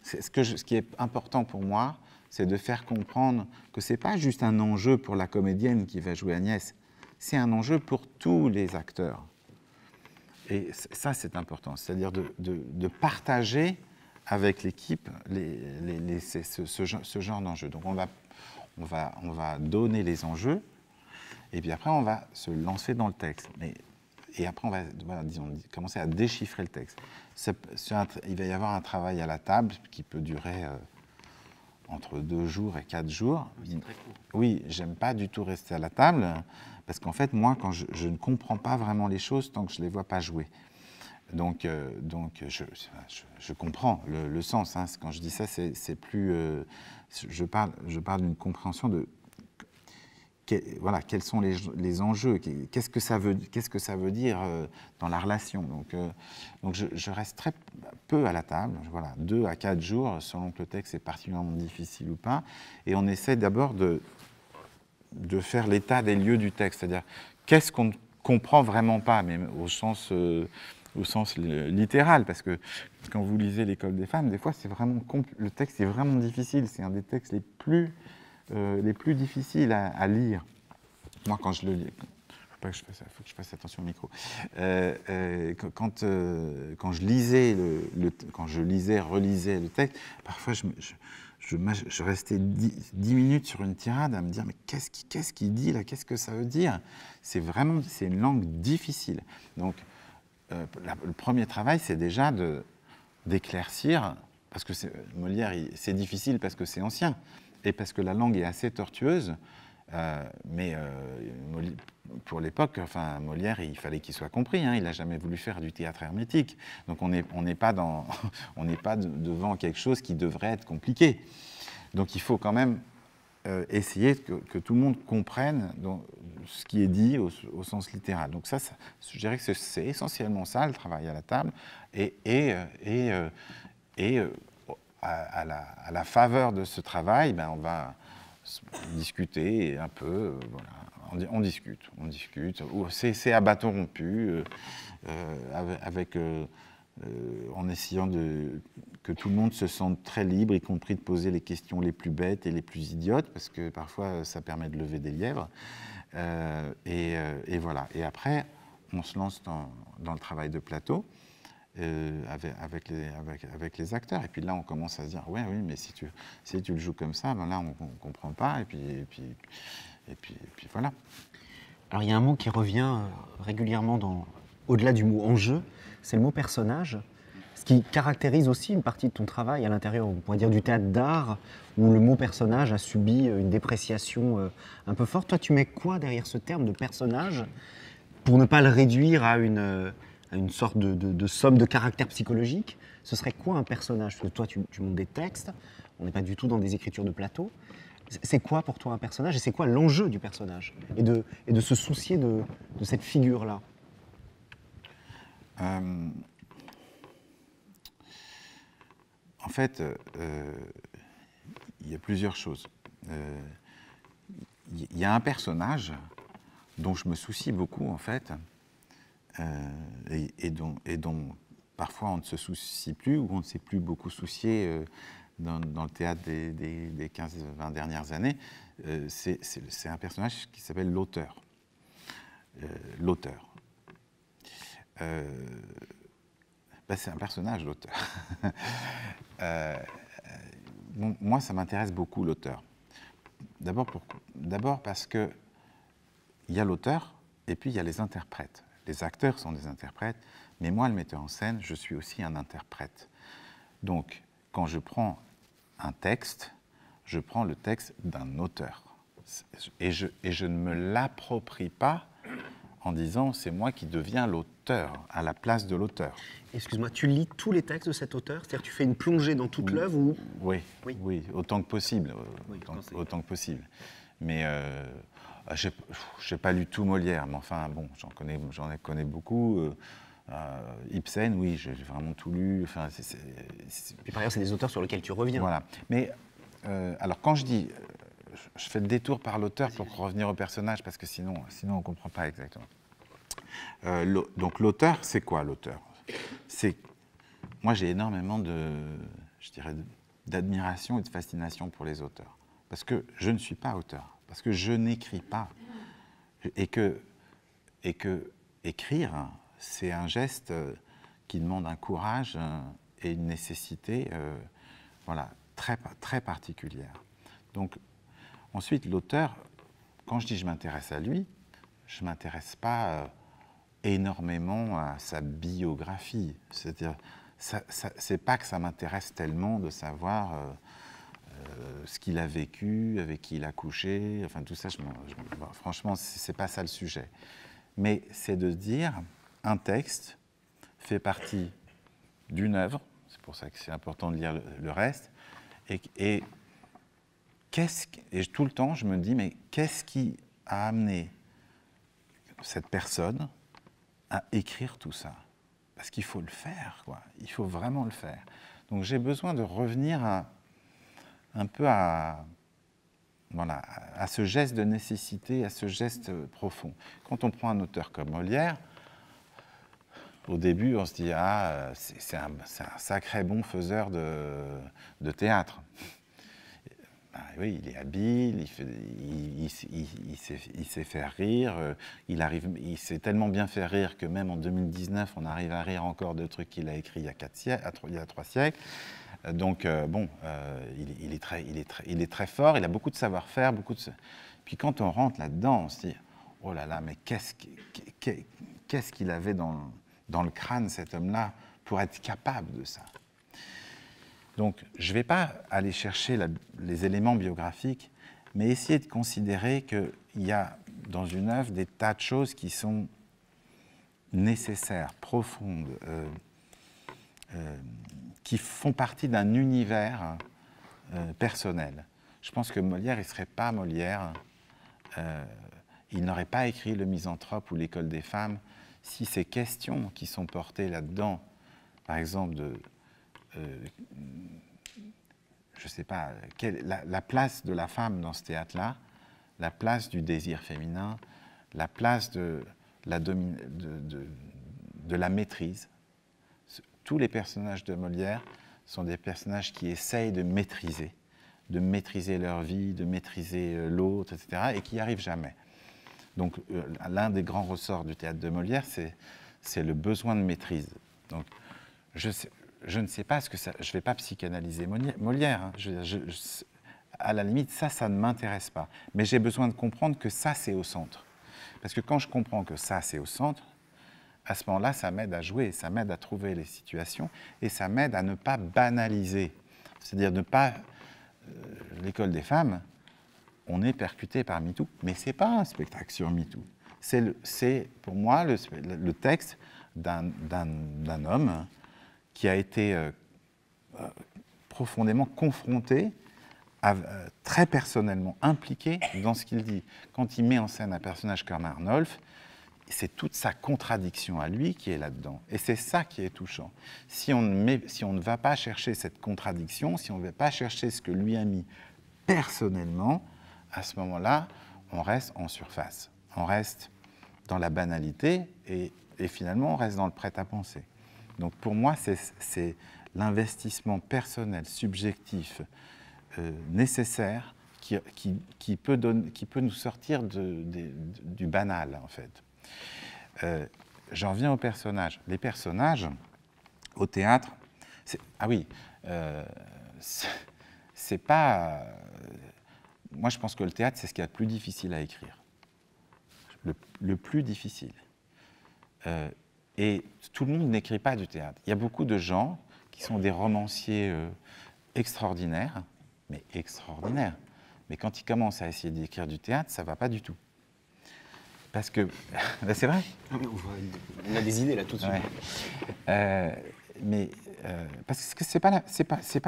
Speaker 2: ce qui est important pour moi, c'est de faire comprendre que ce n'est pas juste un enjeu pour la comédienne qui va jouer Agnès, c'est un enjeu pour tous les acteurs. Et ça, c'est important, c'est-à-dire de partager avec l'équipe ce genre d'enjeu. Donc, on va donner les enjeux, et puis après, on va se lancer dans le texte. Et après, on va commencer à déchiffrer le texte. Il va y avoir un travail à la table qui peut durer entre 2 jours et 4 jours.
Speaker 3: C'est très court.
Speaker 2: Oui, j'aime pas du tout rester à la table, parce qu'en fait, moi, quand je ne comprends pas vraiment les choses tant que je ne les vois pas jouer. Donc je comprends le sens. Hein. Quand je dis ça, c'est plus... je parle d'une compréhension de... Voilà, quels sont les enjeux, qu'est-ce que ça veut dire dans la relation. Donc je reste très peu à la table, voilà, 2 à 4 jours, selon que le texte est particulièrement difficile ou pas, et on essaie d'abord de faire l'état des lieux du texte, c'est-à-dire qu'est-ce qu'on ne comprend vraiment pas, mais au sens littéral, parce que quand vous lisez l'École des femmes, des fois le texte est vraiment difficile, c'est un des textes les plus difficiles à lire. Moi, quand je le lis, il faut que je fasse attention au micro. Quand je relisais le texte, parfois je restais 10 minutes sur une tirade à me dire mais qu'est-ce qu'il dit là, qu'est-ce que ça veut dire? C'est une langue difficile. Donc le premier travail, c'est déjà d'éclaircir, parce que Molière, c'est difficile parce que c'est ancien, et parce que la langue est assez tortueuse, mais pour l'époque, enfin, Molière, il fallait qu'il soit compris, hein, il n'a jamais voulu faire du théâtre hermétique, donc on n'est pas devant quelque chose qui devrait être compliqué. Donc il faut quand même essayer que tout le monde comprenne ce qui est dit au sens littéral. Donc ça, je dirais que c'est essentiellement ça, le travail à la table, et à la faveur de ce travail, ben, on va discuter un peu, voilà. On discute. C'est à bâton rompu, en essayant que tout le monde se sente très libre, y compris de poser les questions les plus bêtes et les plus idiotes, parce que parfois ça permet de lever des lièvres. Et voilà. Et après, on se lance dans le travail de plateau. avec les acteurs. Et puis là, on commence à se dire, ouais, oui, mais si tu le joues comme ça, ben là, on ne comprend pas. Et puis voilà.
Speaker 3: Alors il y a un mot qui revient régulièrement au-delà du mot enjeu, c'est le mot personnage, ce qui caractérise aussi une partie de ton travail à l'intérieur, on pourrait dire, du théâtre d'art, où le mot personnage a subi une dépréciation un peu forte. Toi, tu mets quoi derrière ce terme de personnage pour ne pas le réduire à une sorte de somme de caractère psychologique? Ce serait quoi un personnage? Parce que toi, tu montes des textes, on n'est pas du tout dans des écritures de plateau. C'est quoi pour toi un personnage et c'est quoi l'enjeu du personnage et de se soucier de cette figure-là?
Speaker 2: En fait, il y a plusieurs choses. Il y a un personnage dont je me soucie beaucoup, en fait, et dont parfois on ne se soucie plus ou on ne s'est plus beaucoup soucié dans le théâtre des 15-20 dernières années. C'est un personnage qui s'appelle l'auteur. L'auteur. C'est un personnage, l'auteur. Moi, ça m'intéresse beaucoup, l'auteur. D'abord parce qu'il y a l'auteur et puis il y a les interprètes. Les acteurs sont des interprètes, mais moi, le metteur en scène, je suis aussi un interprète. Donc, quand je prends un texte, je prends le texte d'un auteur. Et je ne me l'approprie pas en disant c'est moi qui deviens l'auteur, à la place de l'auteur.
Speaker 3: Excuse-moi, tu lis tous les textes de cet auteur? C'est-à-dire que tu fais une plongée dans toute l'œuvre ou...
Speaker 2: Oui, autant que possible. Autant que possible. Mais je n'ai pas lu tout Molière, mais enfin, bon, j'en connais beaucoup. Ibsen, oui, j'ai vraiment tout lu. Enfin,
Speaker 3: Puis par ailleurs, c'est des auteurs sur lesquels tu reviens.
Speaker 2: Voilà. Mais alors, quand je dis... je fais le détour par l'auteur pour revenir au personnage, parce que sinon on ne comprend pas exactement. Donc l'auteur, c'est quoi l'auteur? Moi, j'ai énormément d'admiration et de fascination pour les auteurs. Parce que je ne suis pas auteur, parce que je n'écris pas. Et que écrire, c'est un geste qui demande un courage et une nécessité voilà, très, très particulière. Donc, ensuite, l'auteur, quand je dis je m'intéresse à lui, je ne m'intéresse pas énormément à sa biographie. C'est-à-dire, c'est pas que ça m'intéresse tellement de savoir ce qu'il a vécu, avec qui il a couché, enfin tout ça, franchement, c'est pas ça le sujet. Mais c'est de dire, un texte fait partie d'une œuvre, c'est pour ça que c'est important de lire le reste, et tout le temps, je me dis, mais qu'est-ce qui a amené cette personne à écrire tout ça? Parce qu'il faut le faire, quoi. Il faut vraiment le faire. Donc j'ai besoin de revenir un peu à ce geste de nécessité, à ce geste profond. Quand on prend un auteur comme Molière, au début, on se dit « Ah, c'est un sacré bon faiseur de théâtre ». Oui, il est habile, il sait faire rire, il s'est tellement bien faire rire que même en 2019, on arrive à rire encore de trucs qu'il a écrits il y a 3 siècles. Donc, il est très fort, il a beaucoup de savoir-faire, Puis quand on rentre là-dedans, on se dit, oh là là, mais qu'est-ce qu'il avait dans le crâne, cet homme-là, pour être capable de ça? Donc, je ne vais pas aller chercher les éléments biographiques, mais essayer de considérer qu'il y a dans une œuvre des tas de choses qui sont nécessaires, profondes, qui font partie d'un univers personnel. Je pense que Molière, il ne serait pas Molière, il n'aurait pas écrit Le Misanthrope ou L'École des femmes si ces questions qui sont portées là-dedans, par exemple je ne sais pas, la place de la femme dans ce théâtre-là, la place du désir féminin, la place de la maîtrise. Tous les personnages de Molière sont des personnages qui essayent de maîtriser leur vie, de maîtriser l'autre, etc., et qui n'y arrivent jamais. Donc, l'un des grands ressorts du théâtre de Molière, c'est le besoin de maîtrise. Donc, je ne sais pas ce que ça... Je ne vais pas psychanalyser Molière. Hein. À la limite, ça ne m'intéresse pas. Mais j'ai besoin de comprendre que ça, c'est au centre. Parce que quand je comprends que ça, c'est au centre, à ce moment-là, ça m'aide à jouer, ça m'aide à trouver les situations et ça m'aide à ne pas banaliser. C'est-à-dire ne pas... L'école des femmes, on est percuté par MeToo, mais ce n'est pas un spectacle sur MeToo. C'est pour moi le texte d'un homme qui a été profondément confronté, très personnellement impliqué dans ce qu'il dit. Quand il met en scène un personnage comme Arnolphe, c'est toute sa contradiction à lui qui est là-dedans. Et c'est ça qui est touchant. Si on ne va pas chercher cette contradiction, si on ne va pas chercher ce que lui a mis personnellement, à ce moment-là, on reste en surface. On reste dans la banalité et finalement, on reste dans le prêt-à-penser. Donc pour moi, c'est l'investissement personnel, subjectif, nécessaire qui peut nous sortir du banal, en fait. J'en viens aux personnages. Les personnages, au théâtre, c'est pas... moi, je pense que le théâtre, c'est ce qu'il y a de plus difficile à écrire. Le plus difficile. Et tout le monde n'écrit pas du théâtre. Il y a beaucoup de gens qui sont des romanciers extraordinaires, mais extraordinaires. Mais quand ils commencent à essayer d'écrire du théâtre, ça ne va pas du tout. Parce que... c'est vrai.
Speaker 3: On a des idées là tout de suite.
Speaker 2: Ouais. Parce que c'est pas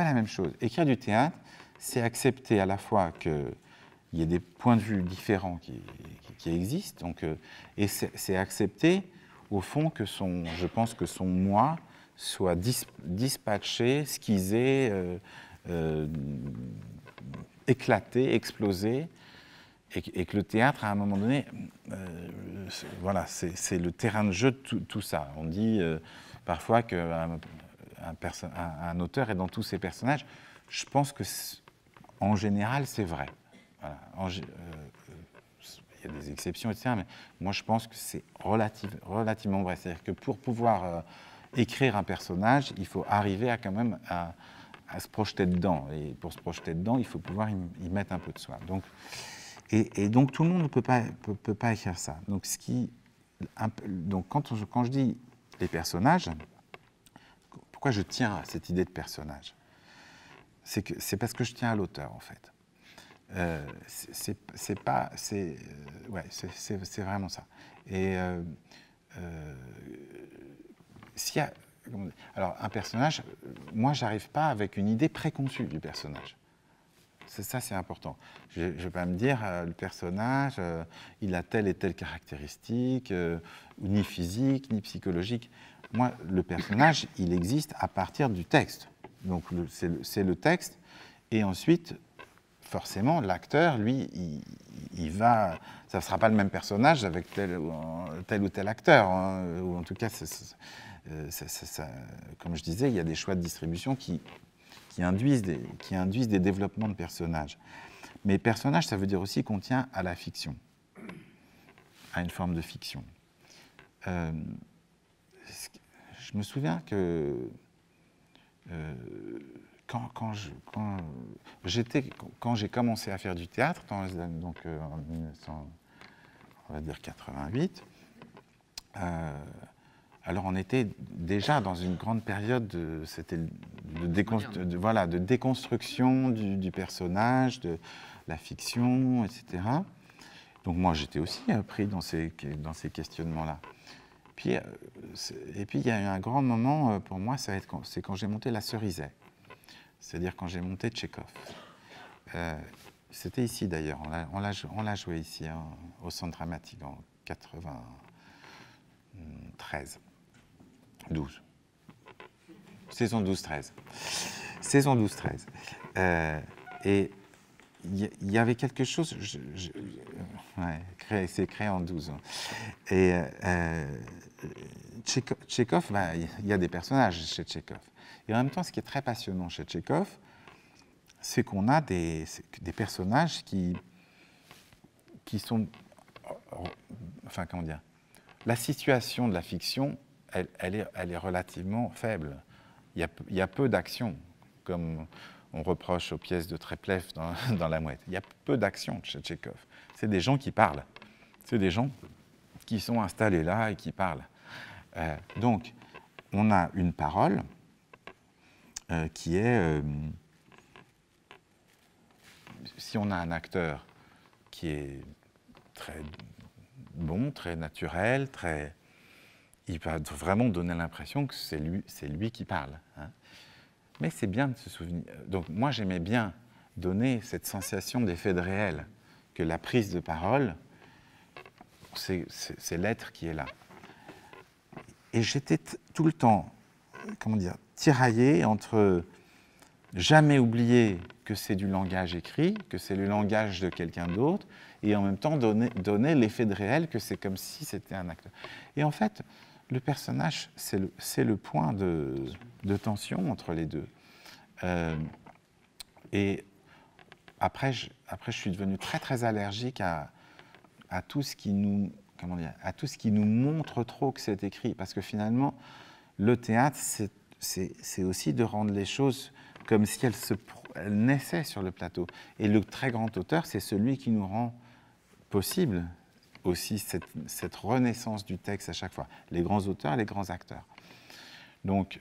Speaker 2: la même chose. Écrire du théâtre, c'est accepter à la fois qu'il y ait des points de vue différents qui existent, donc, et c'est accepter, au fond, je pense que son moi soit dispatché, skisé, éclaté, explosé, et que le théâtre, à un moment donné, voilà, c'est le terrain de jeu de tout ça. On dit parfois qu'un auteur est dans tous ses personnages. Je pense que, en général, c'est vrai. Voilà. Il y a des exceptions, etc., mais moi, je pense que c'est relativement vrai. C'est-à-dire que pour pouvoir écrire un personnage, il faut arriver quand même à se projeter dedans. Et pour se projeter dedans, il faut pouvoir y mettre un peu de soi. Donc, et donc, tout le monde ne peut pas écrire ça. Donc, quand je dis les personnages, pourquoi je tiens à cette idée de personnage ? C'est parce que je tiens à l'auteur, en fait. C'est vraiment ça. Et s'il y a... Alors, un personnage, moi, j'arrive pas avec une idée préconçue du personnage. Ça, c'est important. Je ne vais pas me dire, le personnage, il a telle et telle caractéristique, ni physique, ni psychologique. Moi, le personnage, il existe à partir du texte. Donc, c'est le texte. Et ensuite, forcément, l'acteur, lui, il va... Ça ne sera pas le même personnage avec tel ou tel acteur. Hein, ou en tout cas, comme je disais, il y a des choix de distribution qui induisent des développements de personnages. Mais personnage, ça veut dire aussi qu'on tient à la fiction, à une forme de fiction. Je me souviens que quand j'ai commencé à faire du théâtre, donc en 1988, alors on était déjà dans une grande période de déconstruction du personnage, de la fiction, etc. Donc moi j'étais aussi pris dans ces questionnements-là. Et puis il y a eu un grand moment pour moi, c'est quand j'ai monté La Cerisay, c'est-à-dire quand j'ai monté Tchekhov. C'était ici d'ailleurs, on l'a joué ici au Centre Dramatique en 93. 12. Saison 12-13. Saison 12-13. Et il y avait quelque chose... c'est créé en 12 ans. Et Tchekhov, il y a des personnages chez Tchekhov. Et en même temps, ce qui est très passionnant chez Tchekhov, c'est qu'on a des personnages qui sont... Enfin, comment dire ? La situation de la fiction... Elle est relativement faible. il y a peu d'action, comme on reproche aux pièces de Treplev dans La Mouette. Il y a peu d'action chez Tchekhov. C'est des gens qui parlent. C'est des gens qui sont installés là et qui parlent. Donc, on a une parole qui est... si on a un acteur qui est très bon, très naturel, il va vraiment donner l'impression que c'est lui qui parle. Hein. Mais c'est bien de se souvenir. Donc moi, j'aimais bien donner cette sensation d'effet de réel, que la prise de parole, c'est l'être qui est là. Et j'étais tout le temps, tiraillé entre jamais oublier que c'est du langage écrit, que c'est le langage de quelqu'un d'autre, et en même temps donner l'effet de réel que c'est comme si c'était un acteur. Et en fait, le personnage, c'est le point de tension entre les deux. Et après, je suis devenu très très allergique à tout ce qui nous, à tout ce qui nous montre trop que c'est écrit, parce que finalement, le théâtre, c'est aussi de rendre les choses comme si elles naissaient sur le plateau. Et le très grand auteur, c'est celui qui nous rend possible aussi cette renaissance du texte à chaque fois. Les grands auteurs, les grands acteurs. Donc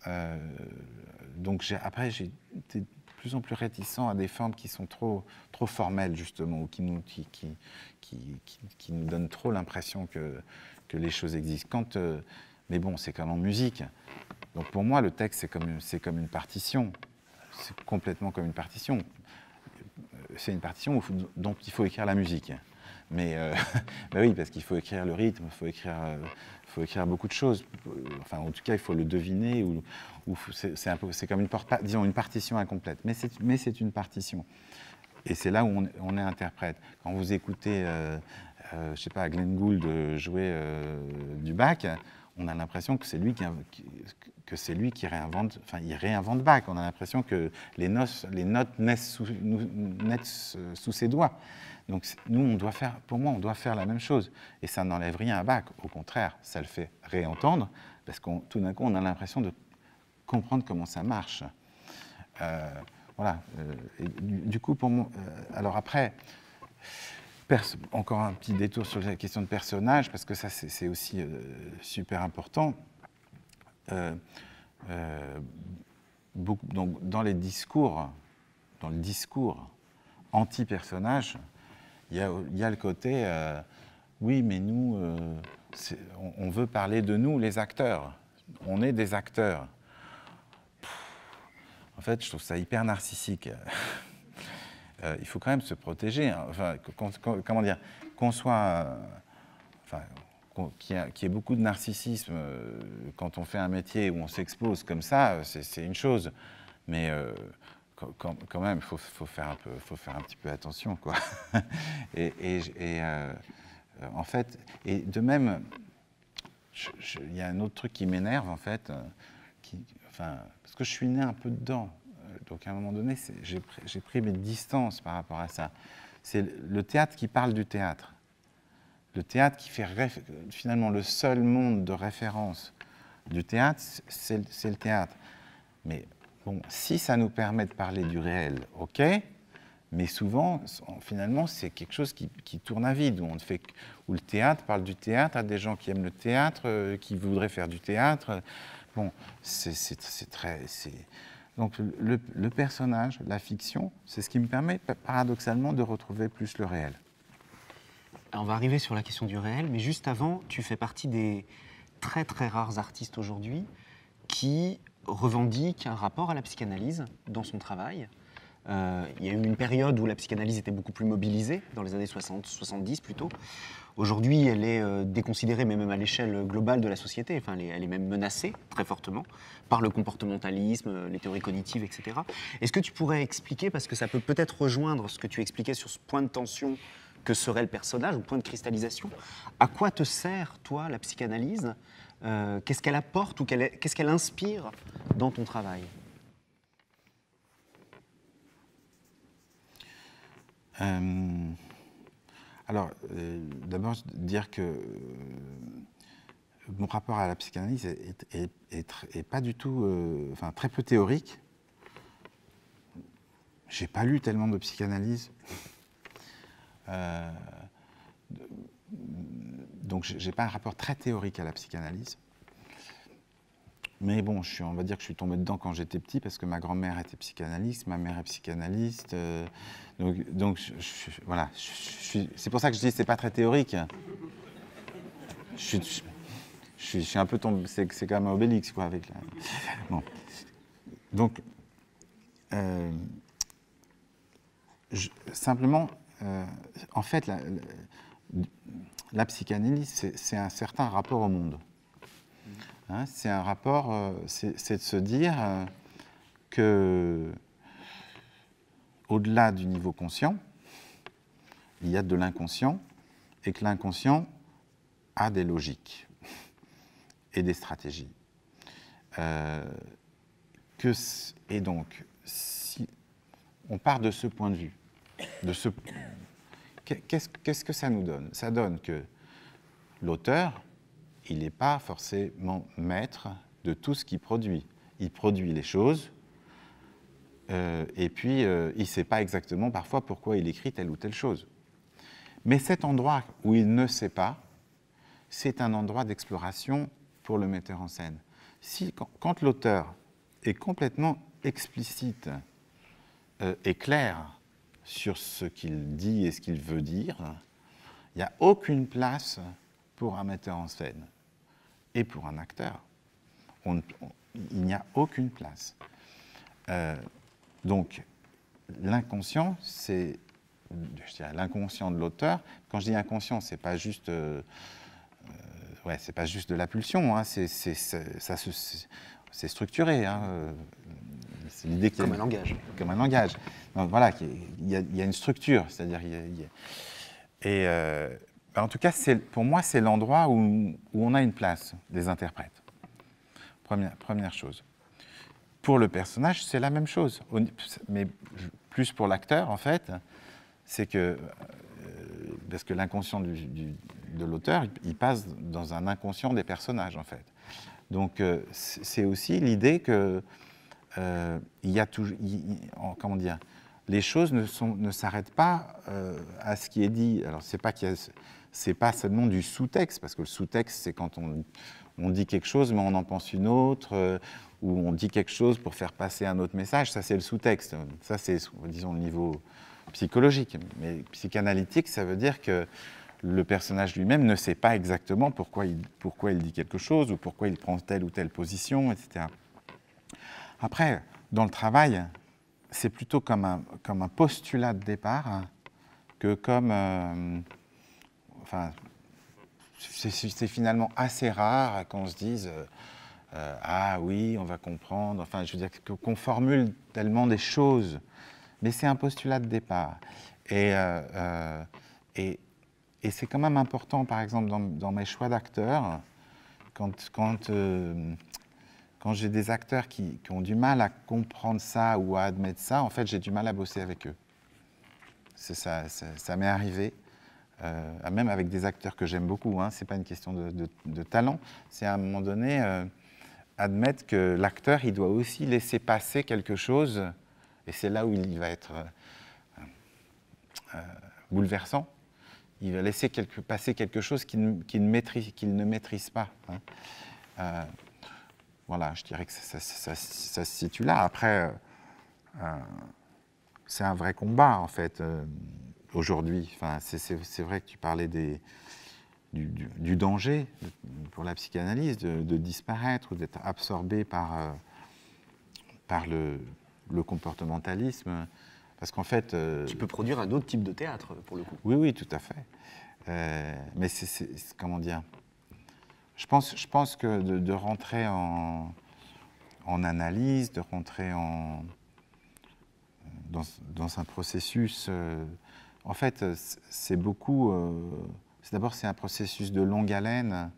Speaker 2: après, j'ai été de plus en plus réticent à des formes qui sont trop formelles, justement, ou qui nous donnent trop l'impression que les choses existent. Mais bon, c'est comme en musique. Donc pour moi, le texte, c'est comme une partition. C'est complètement comme une partition. C'est une partition dont il faut écrire la musique. Mais bah oui, parce qu'il faut écrire le rythme, il faut écrire beaucoup de choses. Enfin, en tout cas, il faut le deviner. C'est comme une partition incomplète. Mais c'est une partition. Et c'est là où on est interprète. Quand vous écoutez, je sais pas, Glenn Gould jouer du Bach, on a l'impression que c'est lui qui réinvente. Enfin, il réinvente Bach. On a l'impression que les notes naissent sous ses doigts. Donc nous, pour moi, on doit faire la même chose. Et ça n'enlève rien à Bach. Au contraire, ça le fait réentendre, parce que tout d'un coup, on a l'impression de comprendre comment ça marche. Voilà. Et du coup, pour moi, alors après, encore un petit détour sur la question de personnage, parce que ça, c'est aussi super important. Donc, dans le discours anti-personnage, il y a le côté, oui, mais nous, on veut parler de nous, les acteurs. On est des acteurs. En fait, je trouve ça hyper narcissique. Il faut quand même se protéger. Hein. Enfin, comment dire, qu'on soit, qu'il y ait beaucoup de narcissisme quand on fait un métier où on s'expose comme ça, c'est une chose. Mais quand même, il faut faire un petit peu attention, quoi. En fait, et de même, il y a un autre truc qui m'énerve, en fait, parce que je suis né un peu dedans. Donc à un moment donné, j'ai pris mes distances par rapport à ça. C'est le théâtre qui parle du théâtre. Le théâtre qui fait finalement le seul monde de référence du théâtre, c'est le théâtre. Mais bon, si ça nous permet de parler du réel, ok, mais souvent, finalement, c'est quelque chose qui tourne à vide, où le théâtre parle du théâtre à des gens qui aiment le théâtre, qui voudraient faire du théâtre. Bon, donc le personnage, la fiction, c'est ce qui me permet paradoxalement de retrouver plus le réel.
Speaker 3: Alors, on va arriver sur la question du réel, mais juste avant, tu fais partie des très très rares artistes aujourd'hui qui revendiquent un rapport à la psychanalyse dans son travail. Il y a eu une période où la psychanalyse était beaucoup plus mobilisée, dans les années 60, 70 plutôt. Aujourd'hui, elle est déconsidérée, mais même à l'échelle globale de la société. Enfin, elle est même menacée, très fortement, par le comportementalisme, les théories cognitives, etc. Est-ce que tu pourrais expliquer, parce que ça peut peut-être rejoindre ce que tu expliquais sur ce point de tension que serait le personnage, ou point de cristallisation, à quoi te sert, toi, la psychanalyse ? Qu'est-ce qu'elle apporte ou qu'est-ce qu'elle inspire dans ton travail ?
Speaker 2: Alors, d'abord, dire que mon rapport à la psychanalyse est pas du tout, enfin très peu théorique. J'ai pas lu tellement de psychanalyse. Donc j'ai pas un rapport très théorique à la psychanalyse. Mais bon, on va dire que je suis tombé dedans quand j'étais petit parce que ma grand-mère était psychanalyste, ma mère est psychanalyste. Donc voilà, c'est pour ça que je dis que c'est pas très théorique. Je suis un peu tombé, c'est quand même Obélix, quoi, avec la... Bon. Donc, simplement, en fait, la psychanalyse, c'est un certain rapport au monde. Hein, c'est un rapport, c'est de se dire que, au-delà du niveau conscient, il y a de l'inconscient, et que l'inconscient a des logiques et des stratégies. Et donc, si on part de ce point de vue, qu'est-ce que ça nous donne? Ça donne que l'auteur, il n'est pas forcément maître de tout ce qu'il produit. Il produit les choses, et puis il ne sait pas exactement parfois pourquoi il écrit telle ou telle chose. Mais cet endroit où il ne sait pas, c'est un endroit d'exploration pour le metteur en scène. Quand l'auteur est complètement explicite et clair sur ce qu'il dit et ce qu'il veut dire, il n'y a aucune place pour un metteur en scène et pour un acteur. Il n'y a aucune place. Donc, l'inconscient, c'est, je dirais, l'inconscient de l'auteur. Quand je dis inconscient, c'est pas juste, c'est pas juste de la pulsion. Hein, c'est structuré. Hein, c'est l'idée
Speaker 3: comme un langage.
Speaker 2: Comme un langage. Donc voilà, il y a une structure, c'est-à-dire en tout cas, pour moi, c'est l'endroit où on a une place des interprètes. Première chose. Pour le personnage, c'est la même chose, mais plus pour l'acteur, en fait, c'est que, parce que l'inconscient de l'auteur, il passe dans un inconscient des personnages, en fait. Donc, c'est aussi l'idée que il y a toujours, comment dire, les choses ne s'arrêtent pas à ce qui est dit. Alors, c'est pas seulement du sous-texte, parce que le sous-texte, c'est quand on dit quelque chose, mais on en pense une autre, ou on dit quelque chose pour faire passer un autre message. Ça, c'est le sous-texte. Ça, c'est, disons, le niveau psychologique. Mais psychanalytique, ça veut dire que le personnage lui-même ne sait pas exactement pourquoi il dit quelque chose, ou pourquoi il prend telle ou telle position, etc. Après, dans le travail, c'est plutôt comme un postulat de départ, hein, que comme... enfin, c'est finalement assez rare qu'on se dise ah oui, on va comprendre. Enfin, je veux dire qu'on formule tellement des choses, mais c'est un postulat de départ. Et c'est quand même important, par exemple, dans mes choix d'acteurs, quand j'ai des acteurs qui ont du mal à comprendre ça ou à admettre ça, en fait, j'ai du mal à bosser avec eux. Ça m'est arrivé. Même avec des acteurs que j'aime beaucoup, hein, ce n'est pas une question de talent, c'est à un moment donné admettre que l'acteur, il doit aussi laisser passer quelque chose, et c'est là où il va être bouleversant, il va laisser passer quelque chose qu'il ne maîtrise pas. Hein. Voilà, je dirais que ça se situe là. Après, c'est un vrai combat, en fait. Aujourd'hui, enfin, c'est vrai que tu parlais du danger pour la psychanalyse, de disparaître ou d'être absorbé par le comportementalisme. Parce qu'en fait...
Speaker 3: Tu peux produire un autre type de théâtre, pour le coup.
Speaker 2: Oui, tout à fait. Mais comment dire, je pense que de rentrer en analyse, de rentrer dans un processus... en fait, c'est beaucoup. D'abord, c'est un processus de longue haleine.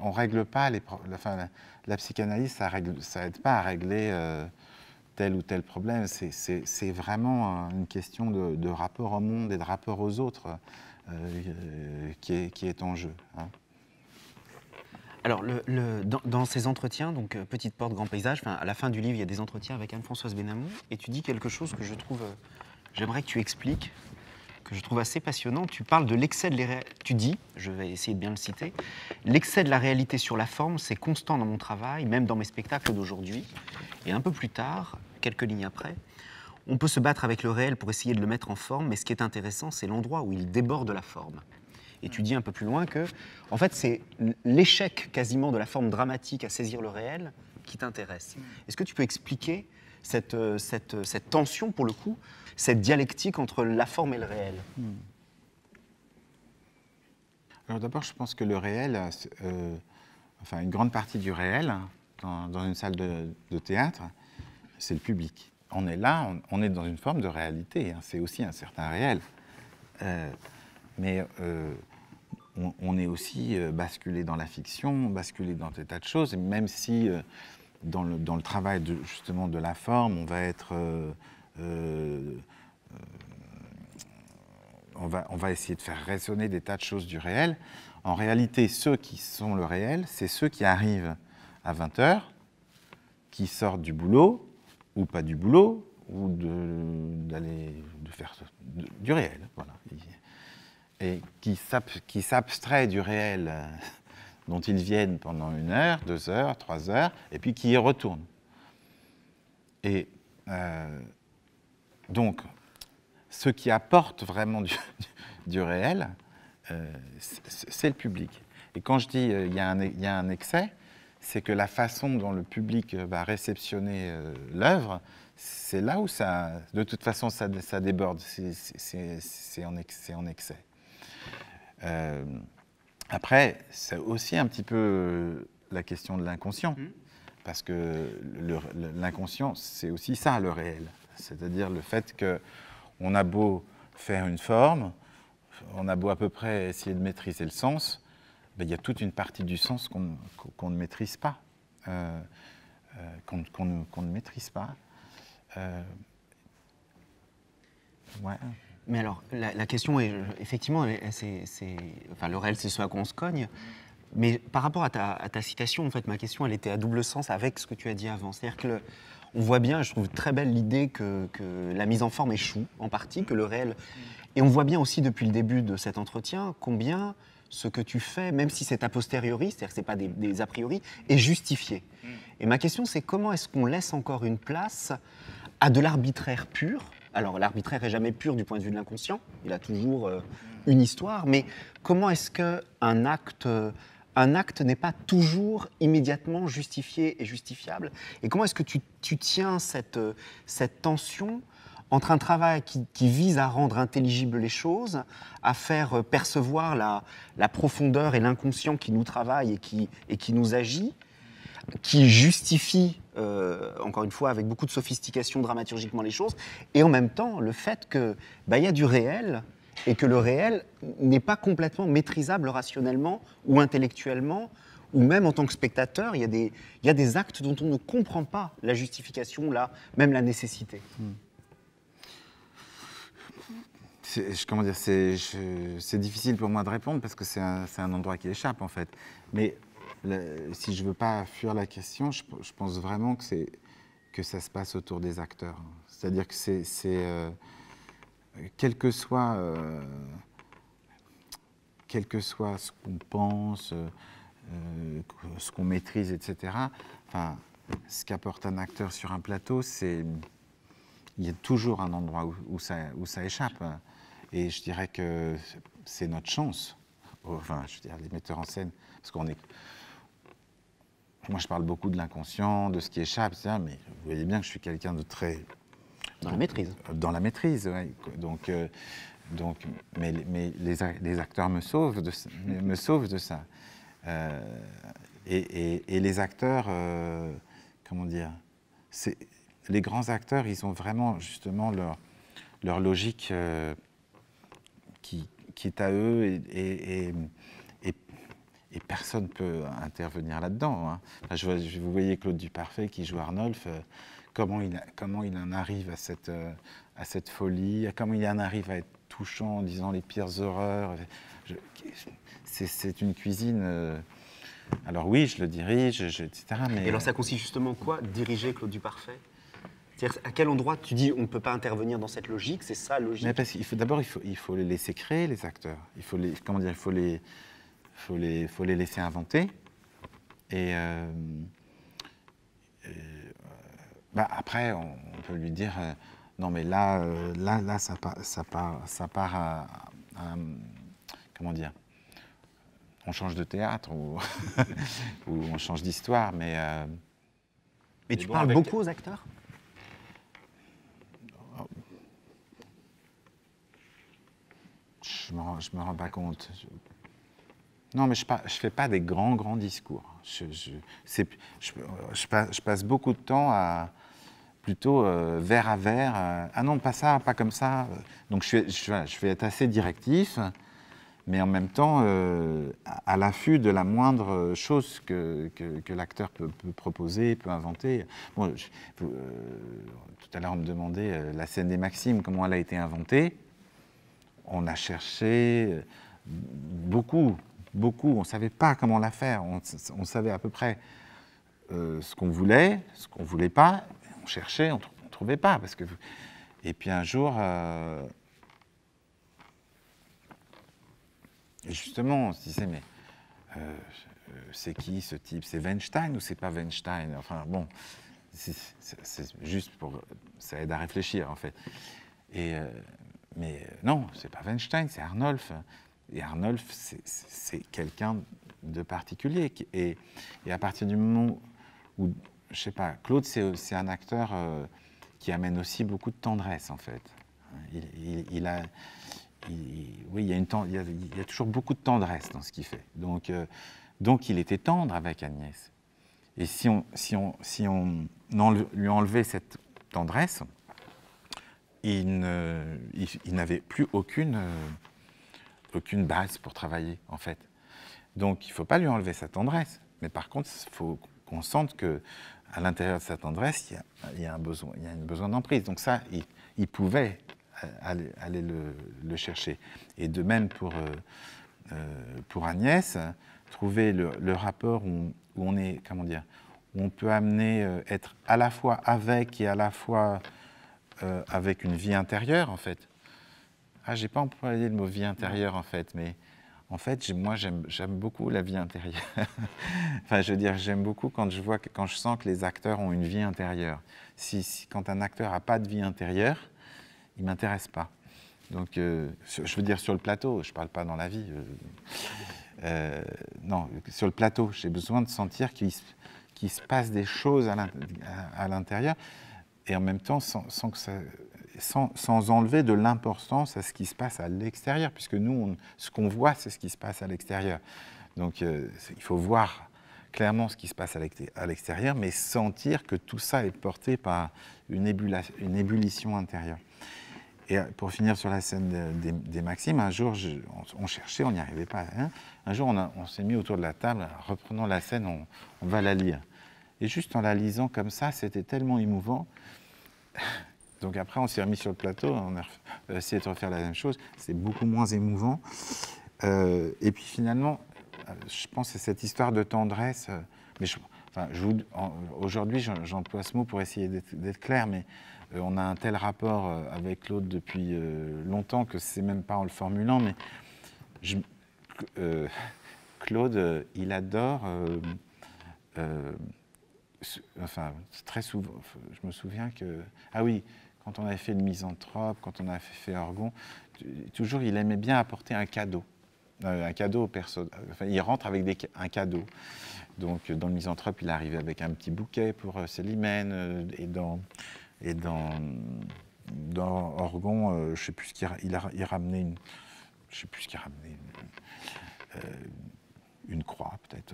Speaker 2: On règle pas la psychanalyse, ça aide pas à régler tel ou tel problème. C'est vraiment une question de rapport au monde et de rapport aux autres qui est en jeu. Hein.
Speaker 3: Alors, dans ces entretiens, donc Petite Porte, Grand Paysage, à la fin du livre, il y a des entretiens avec Anne-Françoise Benamou, et tu dis quelque chose que je trouve, j'aimerais que tu expliques, que je trouve assez passionnant. Tu parles de l'excès de tu dis, je vais essayer de bien le citer, l'excès de la réalité sur la forme, c'est constant dans mon travail, même dans mes spectacles d'aujourd'hui. Et un peu plus tard, quelques lignes après, on peut se battre avec le réel pour essayer de le mettre en forme, mais ce qui est intéressant, c'est l'endroit où il déborde la forme. Et tu dis un peu plus loin que, en fait, c'est l'échec quasiment de la forme dramatique à saisir le réel qui t'intéresse. Est-ce que tu peux expliquer cette tension, pour le coup, cette dialectique entre la forme et le réel?
Speaker 2: Alors d'abord, je pense que le réel, enfin une grande partie du réel, dans une salle de théâtre, c'est le public. On est là, on est dans une forme de réalité, hein, c'est aussi un certain réel. Mais on est aussi basculé dans la fiction, basculé dans des tas de choses, et même si dans le travail justement de la forme, on va être... on va essayer de faire résonner des tas de choses du réel. En réalité, ceux qui sont le réel, c'est ceux qui arrivent à 20h, qui sortent du boulot, ou pas du boulot, ou de faire du réel. Voilà. Et qui s'abstrait du réel dont ils viennent pendant 1 heure, 2 heures, 3 heures, et puis qui y retournent. Et donc, ce qui apporte vraiment du réel, c'est le public. Et quand je dis il y a un excès, c'est que la façon dont le public va réceptionner l'œuvre, c'est là où ça, de toute façon, ça déborde, c'est en excès. Après, c'est aussi un petit peu la question de l'inconscient, parce que l'inconscient, c'est aussi ça, le réel. C'est-à-dire le fait qu'on a beau faire une forme, on a beau à peu près essayer de maîtriser le sens, ben, il y a toute une partie du sens qu'on ne maîtrise pas, qu'on ne maîtrise pas. Ouais.
Speaker 3: Mais alors, la question est, effectivement, enfin, le réel, c'est ce à quoi on se cogne. Mais par rapport à ta citation, en fait, ma question, elle était à double sens avec ce que tu as dit avant. C'est-à-dire que on voit bien, je trouve très belle l'idée que la mise en forme échoue, en partie, que le réel... Et on voit bien aussi depuis le début de cet entretien combien ce que tu fais, même si c'est a posteriori, c'est-à-dire que ce n'est pas des a priori, est justifié. Et ma question, c'est comment est-ce qu'on laisse encore une place à de l'arbitraire pur? Alors, l'arbitraire n'est jamais pur du point de vue de l'inconscient, il a toujours une histoire, mais comment est-ce qu'un acte n'est pas toujours immédiatement justifié et justifiable? Et comment est-ce que tu tiens cette tension entre un travail qui vise à rendre intelligibles les choses, à faire percevoir la profondeur et l'inconscient qui nous travaille et qui nous agit, qui justifie, encore une fois, avec beaucoup de sophistication dramaturgiquement les choses, et en même temps, le fait qu'il y a du réel, et que le réel n'est pas complètement maîtrisable rationnellement ou intellectuellement, ou même en tant que spectateur, il y a des actes dont on ne comprend pas la justification, même la nécessité.
Speaker 2: Comment dire, c'est difficile pour moi de répondre parce que c'est un endroit qui échappe en fait. Mais si je ne veux pas fuir la question, je pense vraiment que ça se passe autour des acteurs. C'est-à-dire que quel que soit ce qu'on pense, ce qu'on maîtrise, etc., enfin, ce qu'apporte un acteur sur un plateau, il y a toujours un endroit où ça échappe. Et je dirais que c'est notre chance, enfin, je veux dire, les metteurs en scène, parce moi, je parle beaucoup de l'inconscient, de ce qui échappe, etc., mais vous voyez bien que je suis quelqu'un de très...
Speaker 3: Dans la maîtrise.
Speaker 2: Dans la maîtrise, oui. Mais les acteurs me sauvent de ça. Et les acteurs, comment dire, les grands acteurs, ils ont vraiment justement leur logique qui est à eux et personne ne peut intervenir là-dedans. Hein. Enfin, vous voyez Claude Duparfait qui joue Arnolphe, comment il en arrive à cette folie, comment il en arrive à être touchant en disant les pires horreurs. C'est une cuisine Alors oui, je le dirige, etc. Mais
Speaker 3: Et alors ça consiste justement en quoi, diriger Claude Duparfait? C'est-à-dire à quel endroit tu dis on ne peut pas intervenir dans cette logique, c'est ça la logique?
Speaker 2: mais parce qu'il faut d'abord il faut les laisser créer les acteurs. Il faut les comment dire, il faut les laisser inventer. Et bah, après, on peut lui dire non mais là ça part à, comment dire, on change de théâtre ou, ou on change d'histoire, mais
Speaker 3: Mais tu
Speaker 2: bon,
Speaker 3: parles
Speaker 2: avec-
Speaker 3: beaucoup aux acteurs?
Speaker 2: je me rends pas compte. Non, mais je fais pas des grands discours. Je passe beaucoup de temps à plutôt vers à vers. Ah non, pas ça, pas comme ça. Donc je vais être assez directif, mais en même temps à l'affût de la moindre chose que l'acteur peut proposer, peut inventer. Bon, tout à l'heure on me demandait la scène des Maximes, comment elle a été inventée. On a cherché beaucoup. On ne savait pas comment la faire. On savait à peu près ce qu'on voulait pas. On cherchait, on ne trouvait pas. Et puis un jour, justement, on se disait, mais c'est qui ce type? C'est Weinstein ou c'est pas Weinstein? Enfin bon, c'est juste pour... Ça aide à réfléchir en fait. Mais non, c'est pas Weinstein, c'est Arnolphe. Et Arnolphe, c'est quelqu'un de particulier. Et à partir du moment où, je sais pas, Claude, c'est un acteur qui amène aussi beaucoup de tendresse, en fait. Oui, il y a toujours beaucoup de tendresse dans ce qu'il fait. Donc il était tendre avec Agnès. Et si on lui enlevait cette tendresse, il n'avait plus aucune base pour travailler, en fait. Donc, il ne faut pas lui enlever sa tendresse. Mais par contre, il faut qu'on sente qu'à l'intérieur de sa tendresse, il y a un besoin d'emprise. Donc ça, il pouvait aller le chercher. Et de même pour Agnès, trouver le rapport où on est, comment dire, où on peut amener, être à la fois avec et à la fois avec une vie intérieure, en fait. Ah, j'ai pas employé le mot vie intérieure, en fait, mais en fait, moi, j'aime beaucoup la vie intérieure. Enfin, je veux dire, j'aime beaucoup quand je sens que les acteurs ont une vie intérieure. Quand un acteur n'a pas de vie intérieure, il ne m'intéresse pas. Donc, je veux dire, sur le plateau, je ne parle pas dans la vie. Non, sur le plateau, j'ai besoin de sentir qu'il se passe des choses à l'intérieur, et en même temps, sans enlever de l'importance à ce qui se passe à l'extérieur, puisque nous, ce qu'on voit, c'est ce qui se passe à l'extérieur. Donc, il faut voir clairement ce qui se passe à l'extérieur, mais sentir que tout ça est porté par une ébullition intérieure. Et pour finir sur la scène des Maximes, un jour, on cherchait, on n'y arrivait pas. Hein. Un jour, on s'est mis autour de la table, reprenons la scène, on va la lire. Et juste en la lisant comme ça, c'était tellement émouvant. Donc après, on s'est remis sur le plateau, on a essayé de refaire la même chose. C'est beaucoup moins émouvant. Et puis finalement, je pense que c'est cette histoire de tendresse. Mais aujourd'hui, j'emploie ce mot pour essayer d'être clair, mais on a un tel rapport avec Claude depuis longtemps que c'est même pas en le formulant, mais Claude, il adore. Enfin, très souvent, je me souviens que... Ah oui, quand on avait fait le Misanthrope, quand on avait fait Orgon, toujours il aimait bien apporter un cadeau aux personnes. Enfin, il rentre avec un cadeau. Donc dans le Misanthrope, il arrivait avec un petit bouquet pour Célimène, et dans Orgon, je ne sais plus ce qu'il ramenait une... Je sais plus ce qu'il ramenait. Une croix, peut-être.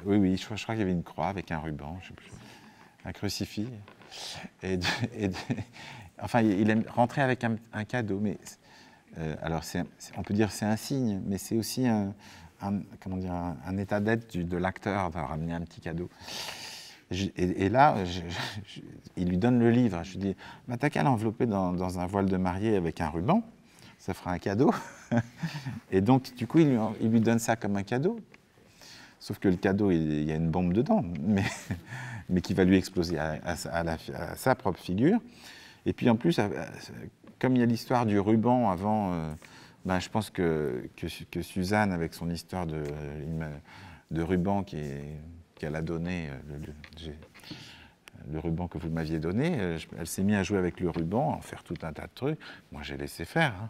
Speaker 2: Oui, je crois qu'il y avait une croix avec un ruban, je sais plus, un crucifix. Enfin, il aime rentrer avec un cadeau. Mais, alors, on peut dire que c'est un signe, mais c'est aussi un état d'être de l'acteur de ramener un petit cadeau. Et là, il lui donne le livre. Je lui dis, bah, t'as qu'à l'envelopper dans un voile de mariée avec un ruban. ça fera un cadeau. Et donc, du coup, il lui donne ça comme un cadeau. Sauf que le cadeau, il y a une bombe dedans, mais qui va lui exploser à sa propre figure. Et puis en plus, comme il y a l'histoire du ruban avant, ben, je pense que Suzanne, avec son histoire de ruban qu'elle a donné, le ruban que vous m'aviez donné, elle s'est mise à jouer avec le ruban, à en faire tout un tas de trucs. Moi, j'ai laissé faire. Hein.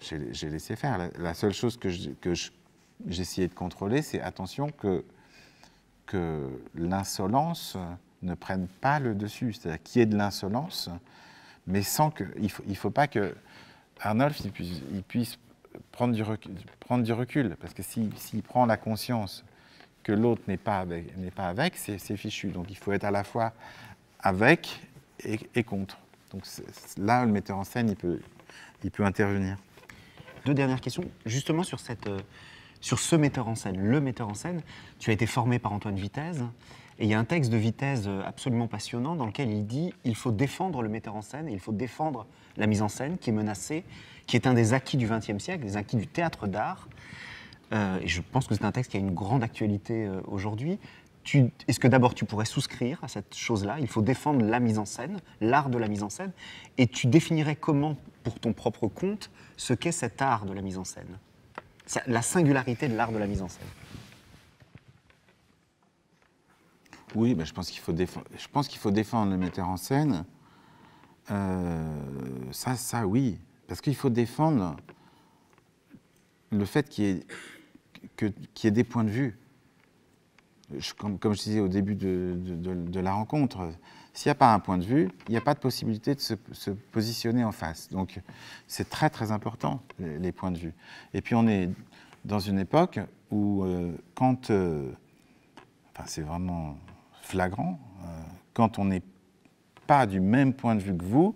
Speaker 2: J'ai laissé faire. La seule chose que j'essayais de contrôler, c'est attention que l'insolence ne prenne pas le dessus. C'est-à-dire qu'il y ait de l'insolence, mais sans que... Il ne faut pas que Arnolphe il puisse prendre du recul, parce que s'il prend la conscience que l'autre n'est pas avec, c'est fichu. Donc il faut être à la fois avec et contre. Donc là, le metteur en scène, il peut intervenir.
Speaker 3: Deux dernières questions. Justement sur ce metteur en scène, le metteur en scène, tu as été formé par Antoine Vitez, et il y a un texte de Vitez absolument passionnant dans lequel il dit « Il faut défendre le metteur en scène, et il faut défendre la mise en scène qui est menacée, qui est un des acquis du XXe siècle, des acquis du théâtre d'art. » Et je pense que c'est un texte qui a une grande actualité aujourd'hui. Est-ce que d'abord tu pourrais souscrire à cette chose-là? Il faut défendre la mise en scène, l'art de la mise en scène, et tu définirais comment, pour ton propre compte, ce qu'est cet art de la mise en scène? La singularité de l'art de la mise en scène.
Speaker 2: Oui, ben je pense qu'il faut défendre le metteur en scène. Ça, oui. Parce qu'il faut défendre le fait qu'il y ait des points de vue. Comme je disais au début de la rencontre, s'il n'y a pas un point de vue, il n'y a pas de possibilité de se positionner en face. Donc c'est très très important, les points de vue. Et puis on est dans une époque où c'est vraiment flagrant, quand on n'est pas du même point de vue que vous,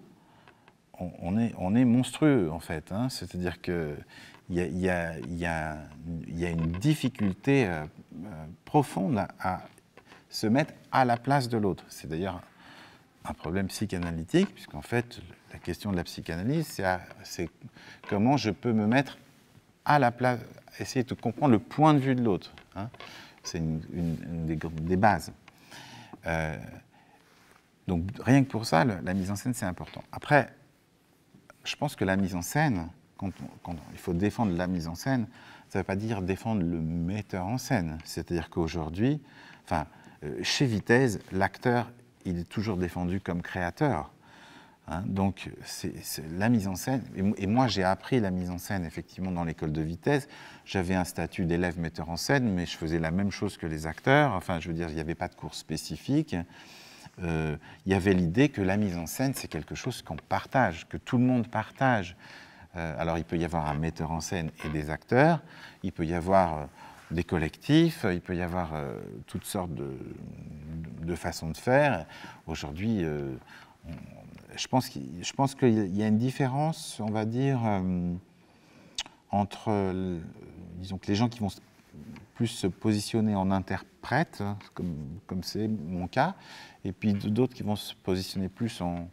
Speaker 2: on est monstrueux en fait. Hein. C'est-à-dire qu'il y a une difficulté profonde à se mettre à la place de l'autre. C'est d'ailleurs un problème psychanalytique, puisqu'en fait, la question de la psychanalyse, c'est comment je peux me mettre à la place, essayer de comprendre le point de vue de l'autre. Hein. C'est une des bases. Donc rien que pour ça, la mise en scène, c'est important. Après, je pense que la mise en scène, quand il faut défendre la mise en scène, ça ne veut pas dire défendre le metteur en scène. C'est-à-dire qu'aujourd'hui, chez Vitez, l'acteur, il est toujours défendu comme créateur. Hein, donc, c'est la mise en scène. Et moi, j'ai appris la mise en scène, effectivement, dans l'école de Vitez. J'avais un statut d'élève metteur en scène, mais je faisais la même chose que les acteurs. Enfin, je veux dire, il n'y avait pas de cours spécifique. Il y avait l'idée que la mise en scène, c'est quelque chose qu'on partage, que tout le monde partage. Alors, il peut y avoir un metteur en scène et des acteurs, il peut y avoir des collectifs, il peut y avoir toutes sortes de façons de faire. Aujourd'hui, je pense qu'il y a une différence, on va dire, entre, disons que les gens qui vont plus se positionner en interprète, comme c'est mon cas, et puis d'autres qui vont se positionner plus en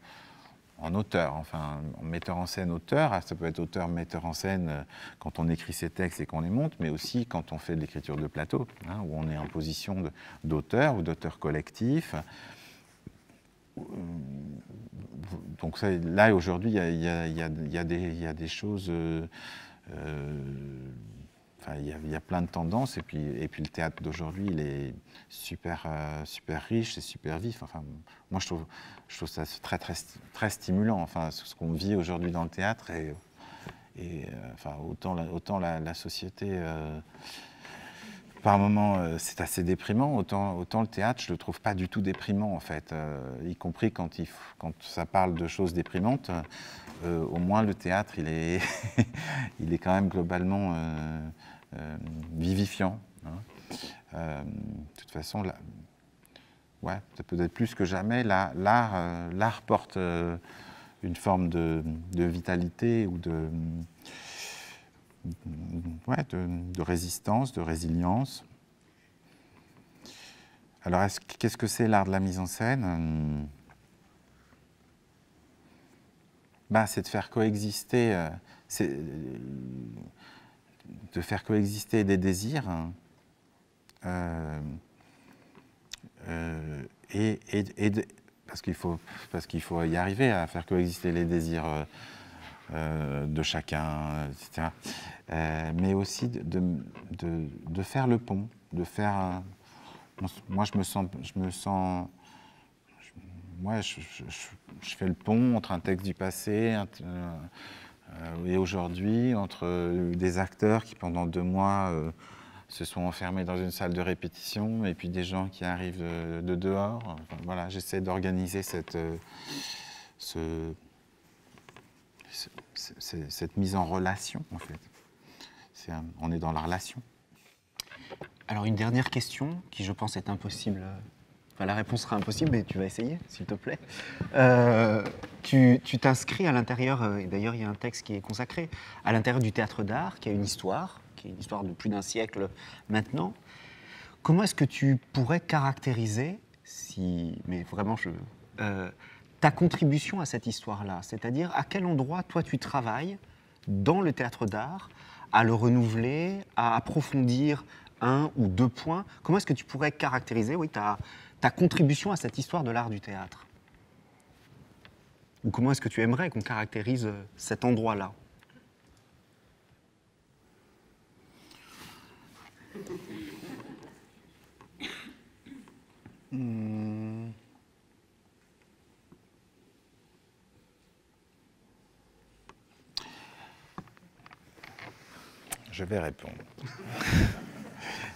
Speaker 2: auteur, enfin en metteur en scène auteur. Ça peut être auteur, metteur en scène quand on écrit ses textes et qu'on les monte, mais aussi quand on fait de l'écriture de plateau, hein, où on est en position d'auteur ou d'auteur collectif. Donc ça, là, aujourd'hui, il y a des choses... il y a plein de tendances, et puis le théâtre d'aujourd'hui, il est super riche et super vif. Enfin, moi, je trouve ça très, très, très stimulant. Enfin, ce qu'on vit aujourd'hui dans le théâtre, autant la société, par moments, c'est assez déprimant, autant le théâtre, je le trouve pas du tout déprimant, en fait. Y compris quand ça parle de choses déprimantes, au moins le théâtre, il est quand même globalement... vivifiant. Hein. De toute façon, peut-être plus que jamais, l'art porte une forme de vitalité ou de résistance, de résilience. Alors, qu'est-ce que c'est l'art de la mise en scène? c'est de faire coexister, des désirs parce qu'il faut y arriver à faire coexister les désirs de chacun, etc. Mais aussi de faire le pont, de faire. Moi, je fais le pont entre un texte du passé et aujourd'hui, entre des acteurs qui pendant 2 mois se sont enfermés dans une salle de répétition et puis des gens qui arrivent de dehors. Enfin, voilà, j'essaie d'organiser cette mise en relation, en fait. On est dans la relation.
Speaker 3: Alors, une dernière question qui, je pense, est impossible. Enfin, la réponse sera impossible, mais tu vas essayer, s'il te plaît. Tu t'inscris à l'intérieur, et d'ailleurs, il y a un texte qui est consacré, à l'intérieur du théâtre d'art, qui a une histoire de plus d'un siècle maintenant. Comment est-ce que tu pourrais caractériser, mais vraiment, ta contribution à cette histoire-là? C'est-à-dire, à quel endroit, toi, tu travailles dans le théâtre d'art, à le renouveler, à approfondir 1 ou 2 points? Comment est-ce que tu pourrais caractériser, oui, ta contribution à cette histoire de l'art du théâtre? Ou comment est-ce que tu aimerais qu'on caractérise cet endroit-là?
Speaker 2: Je vais répondre.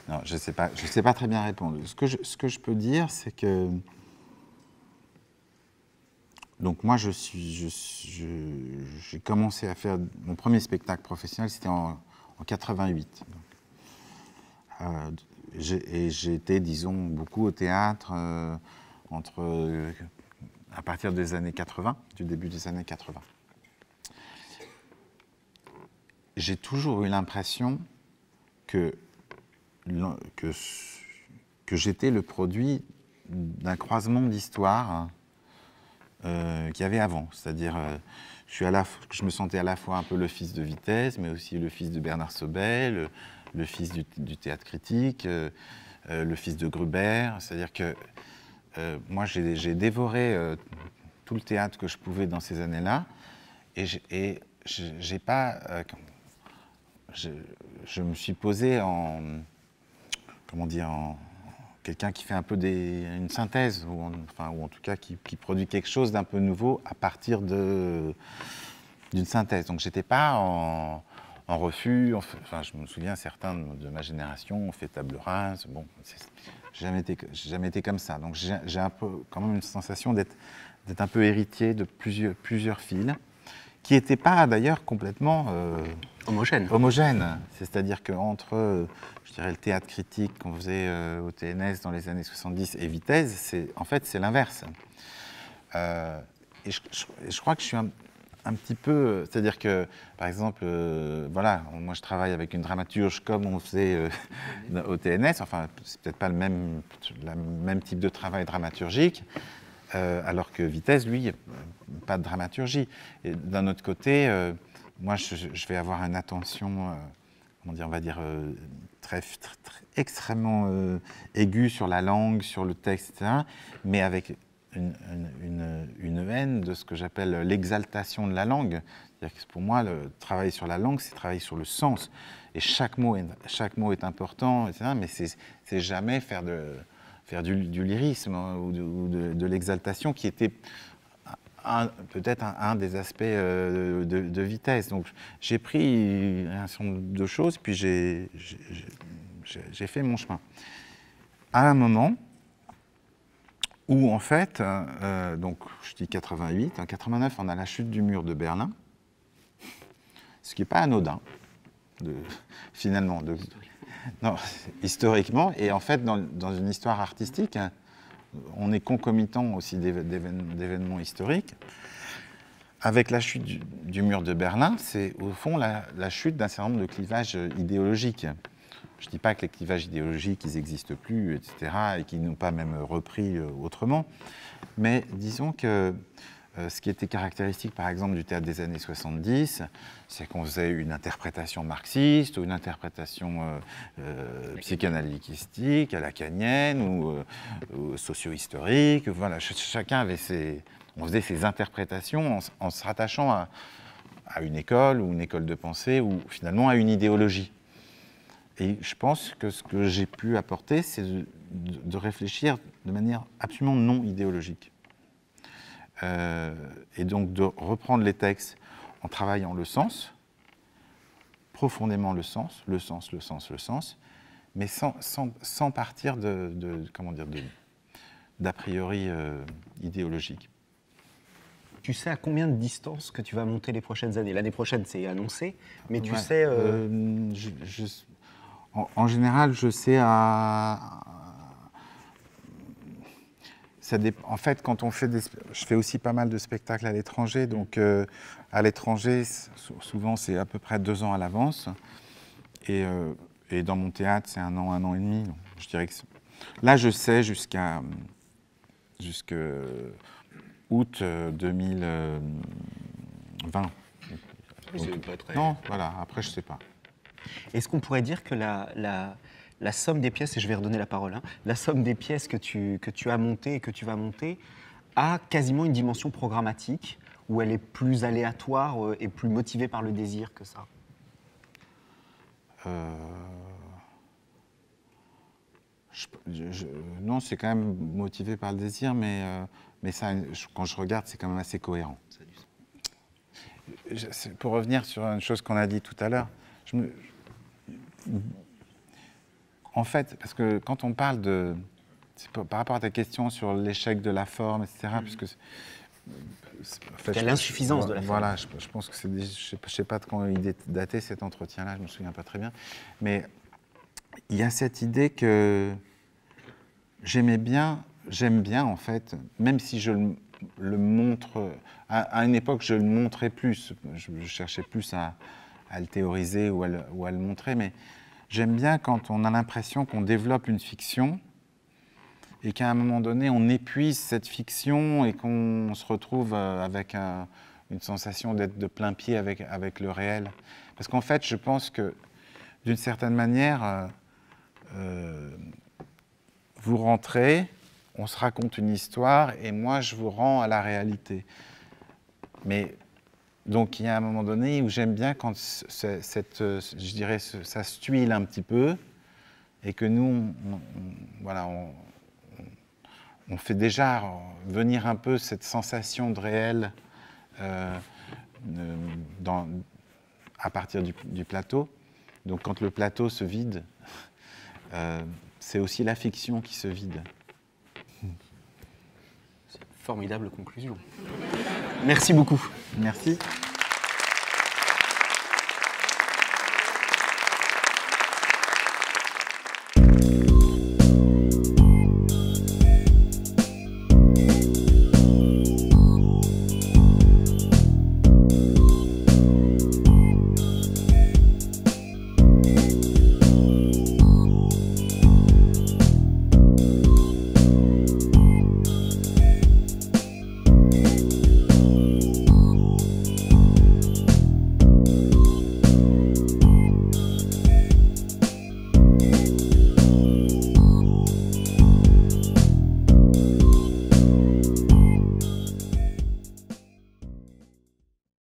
Speaker 2: Non, je sais pas très bien répondre. Ce que je peux dire, c'est que donc moi, j'ai commencé à faire mon premier spectacle professionnel, c'était en 88. Et j'ai été, disons, beaucoup au théâtre à partir des années 80, du début des années 80. J'ai toujours eu l'impression que j'étais le produit d'un croisement d'histoires qu'il y avait avant. C'est-à-dire, je me sentais à la fois un peu le fils de Vitesse, mais aussi le fils de Bernard Sobel, le fils du théâtre critique, le fils de Gruber. C'est-à-dire que moi, j'ai dévoré tout le théâtre que je pouvais dans ces années-là, et j'ai pas... je me suis posé en quelqu'un qui fait un peu une synthèse, ou en tout cas qui produit quelque chose d'un peu nouveau à partir d'une synthèse. Donc j'étais pas en refus. Je me souviens, certains de ma génération ont fait table rase. Bon, j'ai jamais été comme ça. Donc j'ai un peu quand même une sensation d'être un peu héritier de plusieurs fils, qui n'étaient pas d'ailleurs complètement homogènes. C'est-à-dire qu'entre, je dirais, le théâtre critique qu'on faisait au TNS dans les années 70 et Vitesse, c'est l'inverse. Et je crois que je suis un petit peu... C'est-à-dire que, par exemple, moi je travaille avec une dramaturge comme on faisait au TNS, enfin, c'est peut-être pas le même type de travail dramaturgique, alors que Vitesse, lui, pas de dramaturgie. Et d'un autre côté, moi, je vais avoir une attention, on va dire, extrêmement aiguë sur la langue, sur le texte, etc., mais avec une haine de ce que j'appelle l'exaltation de la langue. C'est-à-dire que pour moi, le travail sur la langue, c'est travailler sur le sens. Et chaque mot est important, etc., mais c'est jamais faire du lyrisme, hein, ou de l'exaltation, qui était peut-être un des aspects de Vitesse. Donc j'ai pris un certain nombre de choses, puis j'ai fait mon chemin. À un moment où, en fait, donc je dis 88, en 89, on a la chute du mur de Berlin, ce qui n'est pas anodin, finalement. Non, historiquement, et en fait, dans une histoire artistique, on est concomitant aussi d'événements historiques. Avec la chute du mur de Berlin, c'est au fond la chute d'un certain nombre de clivages idéologiques. Je ne dis pas que les clivages idéologiques, ils n'existent plus, etc., et qu'ils n'ont pas même repris autrement, mais disons que Ce qui était caractéristique, par exemple, du théâtre des années 70, c'est qu'on faisait une interprétation marxiste ou une interprétation psychanalytique, à lacanienne ou socio-historique. Voilà, chacun avait on faisait ses interprétations en se rattachant à une école ou une école de pensée ou finalement à une idéologie. Et je pense que ce que j'ai pu apporter, c'est de réfléchir de manière absolument non idéologique. Et donc de reprendre les textes en travaillant le sens, profondément le sens, mais sans partir d'a priori idéologique.
Speaker 3: Tu sais à combien de distance que tu vas monter les prochaines années? L'année prochaine, c'est annoncé, mais tu
Speaker 2: Ouais,
Speaker 3: sais...
Speaker 2: en général, je sais en fait, quand on fait je fais aussi pas mal de spectacles à l'étranger, donc à l'étranger, souvent c'est à peu près 2 ans à l'avance, et dans mon théâtre, c'est 1 an et demi. Donc je dirais que là, je sais jusqu'à août 2020. Non, voilà, après je sais pas.
Speaker 3: Est-ce qu'on pourrait dire que la somme des pièces, et je vais redonner la parole, hein, la somme des pièces que tu as montées et que tu vas monter a quasiment une dimension programmatique, où elle est plus aléatoire et plus motivée par le désir que ça?
Speaker 2: Non, c'est quand même motivé par le désir, mais ça, quand je regarde, c'est quand même assez cohérent. Pour revenir sur une chose qu'on a dit tout à l'heure, en fait, parce que quand on parle par rapport à ta question sur l'échec de la forme, etc., puisque
Speaker 3: il y a l'insuffisance de la forme.
Speaker 2: Voilà, je pense que je ne sais pas de quand il est daté cet entretien-là, je ne me souviens pas très bien, mais il y a cette idée que j'aime bien en fait, même si je le montre, à une époque je le montrais plus, je cherchais plus à le théoriser ou à le montrer, mais j'aime bien quand on a l'impression qu'on développe une fiction et qu'à un moment donné on épuise cette fiction et qu'on se retrouve avec une sensation d'être de plein pied avec le réel. Parce qu'en fait, je pense que d'une certaine manière, vous rentrez, on se raconte une histoire et moi je vous rends à la réalité. Mais donc il y a un moment donné où j'aime bien quand je dirais, ça se tuile un petit peu et que nous, on fait déjà venir un peu cette sensation de réel à partir du plateau. Donc quand le plateau se vide, c'est aussi la fiction qui se vide.
Speaker 3: C'est une formidable conclusion. Merci beaucoup.
Speaker 2: Merci.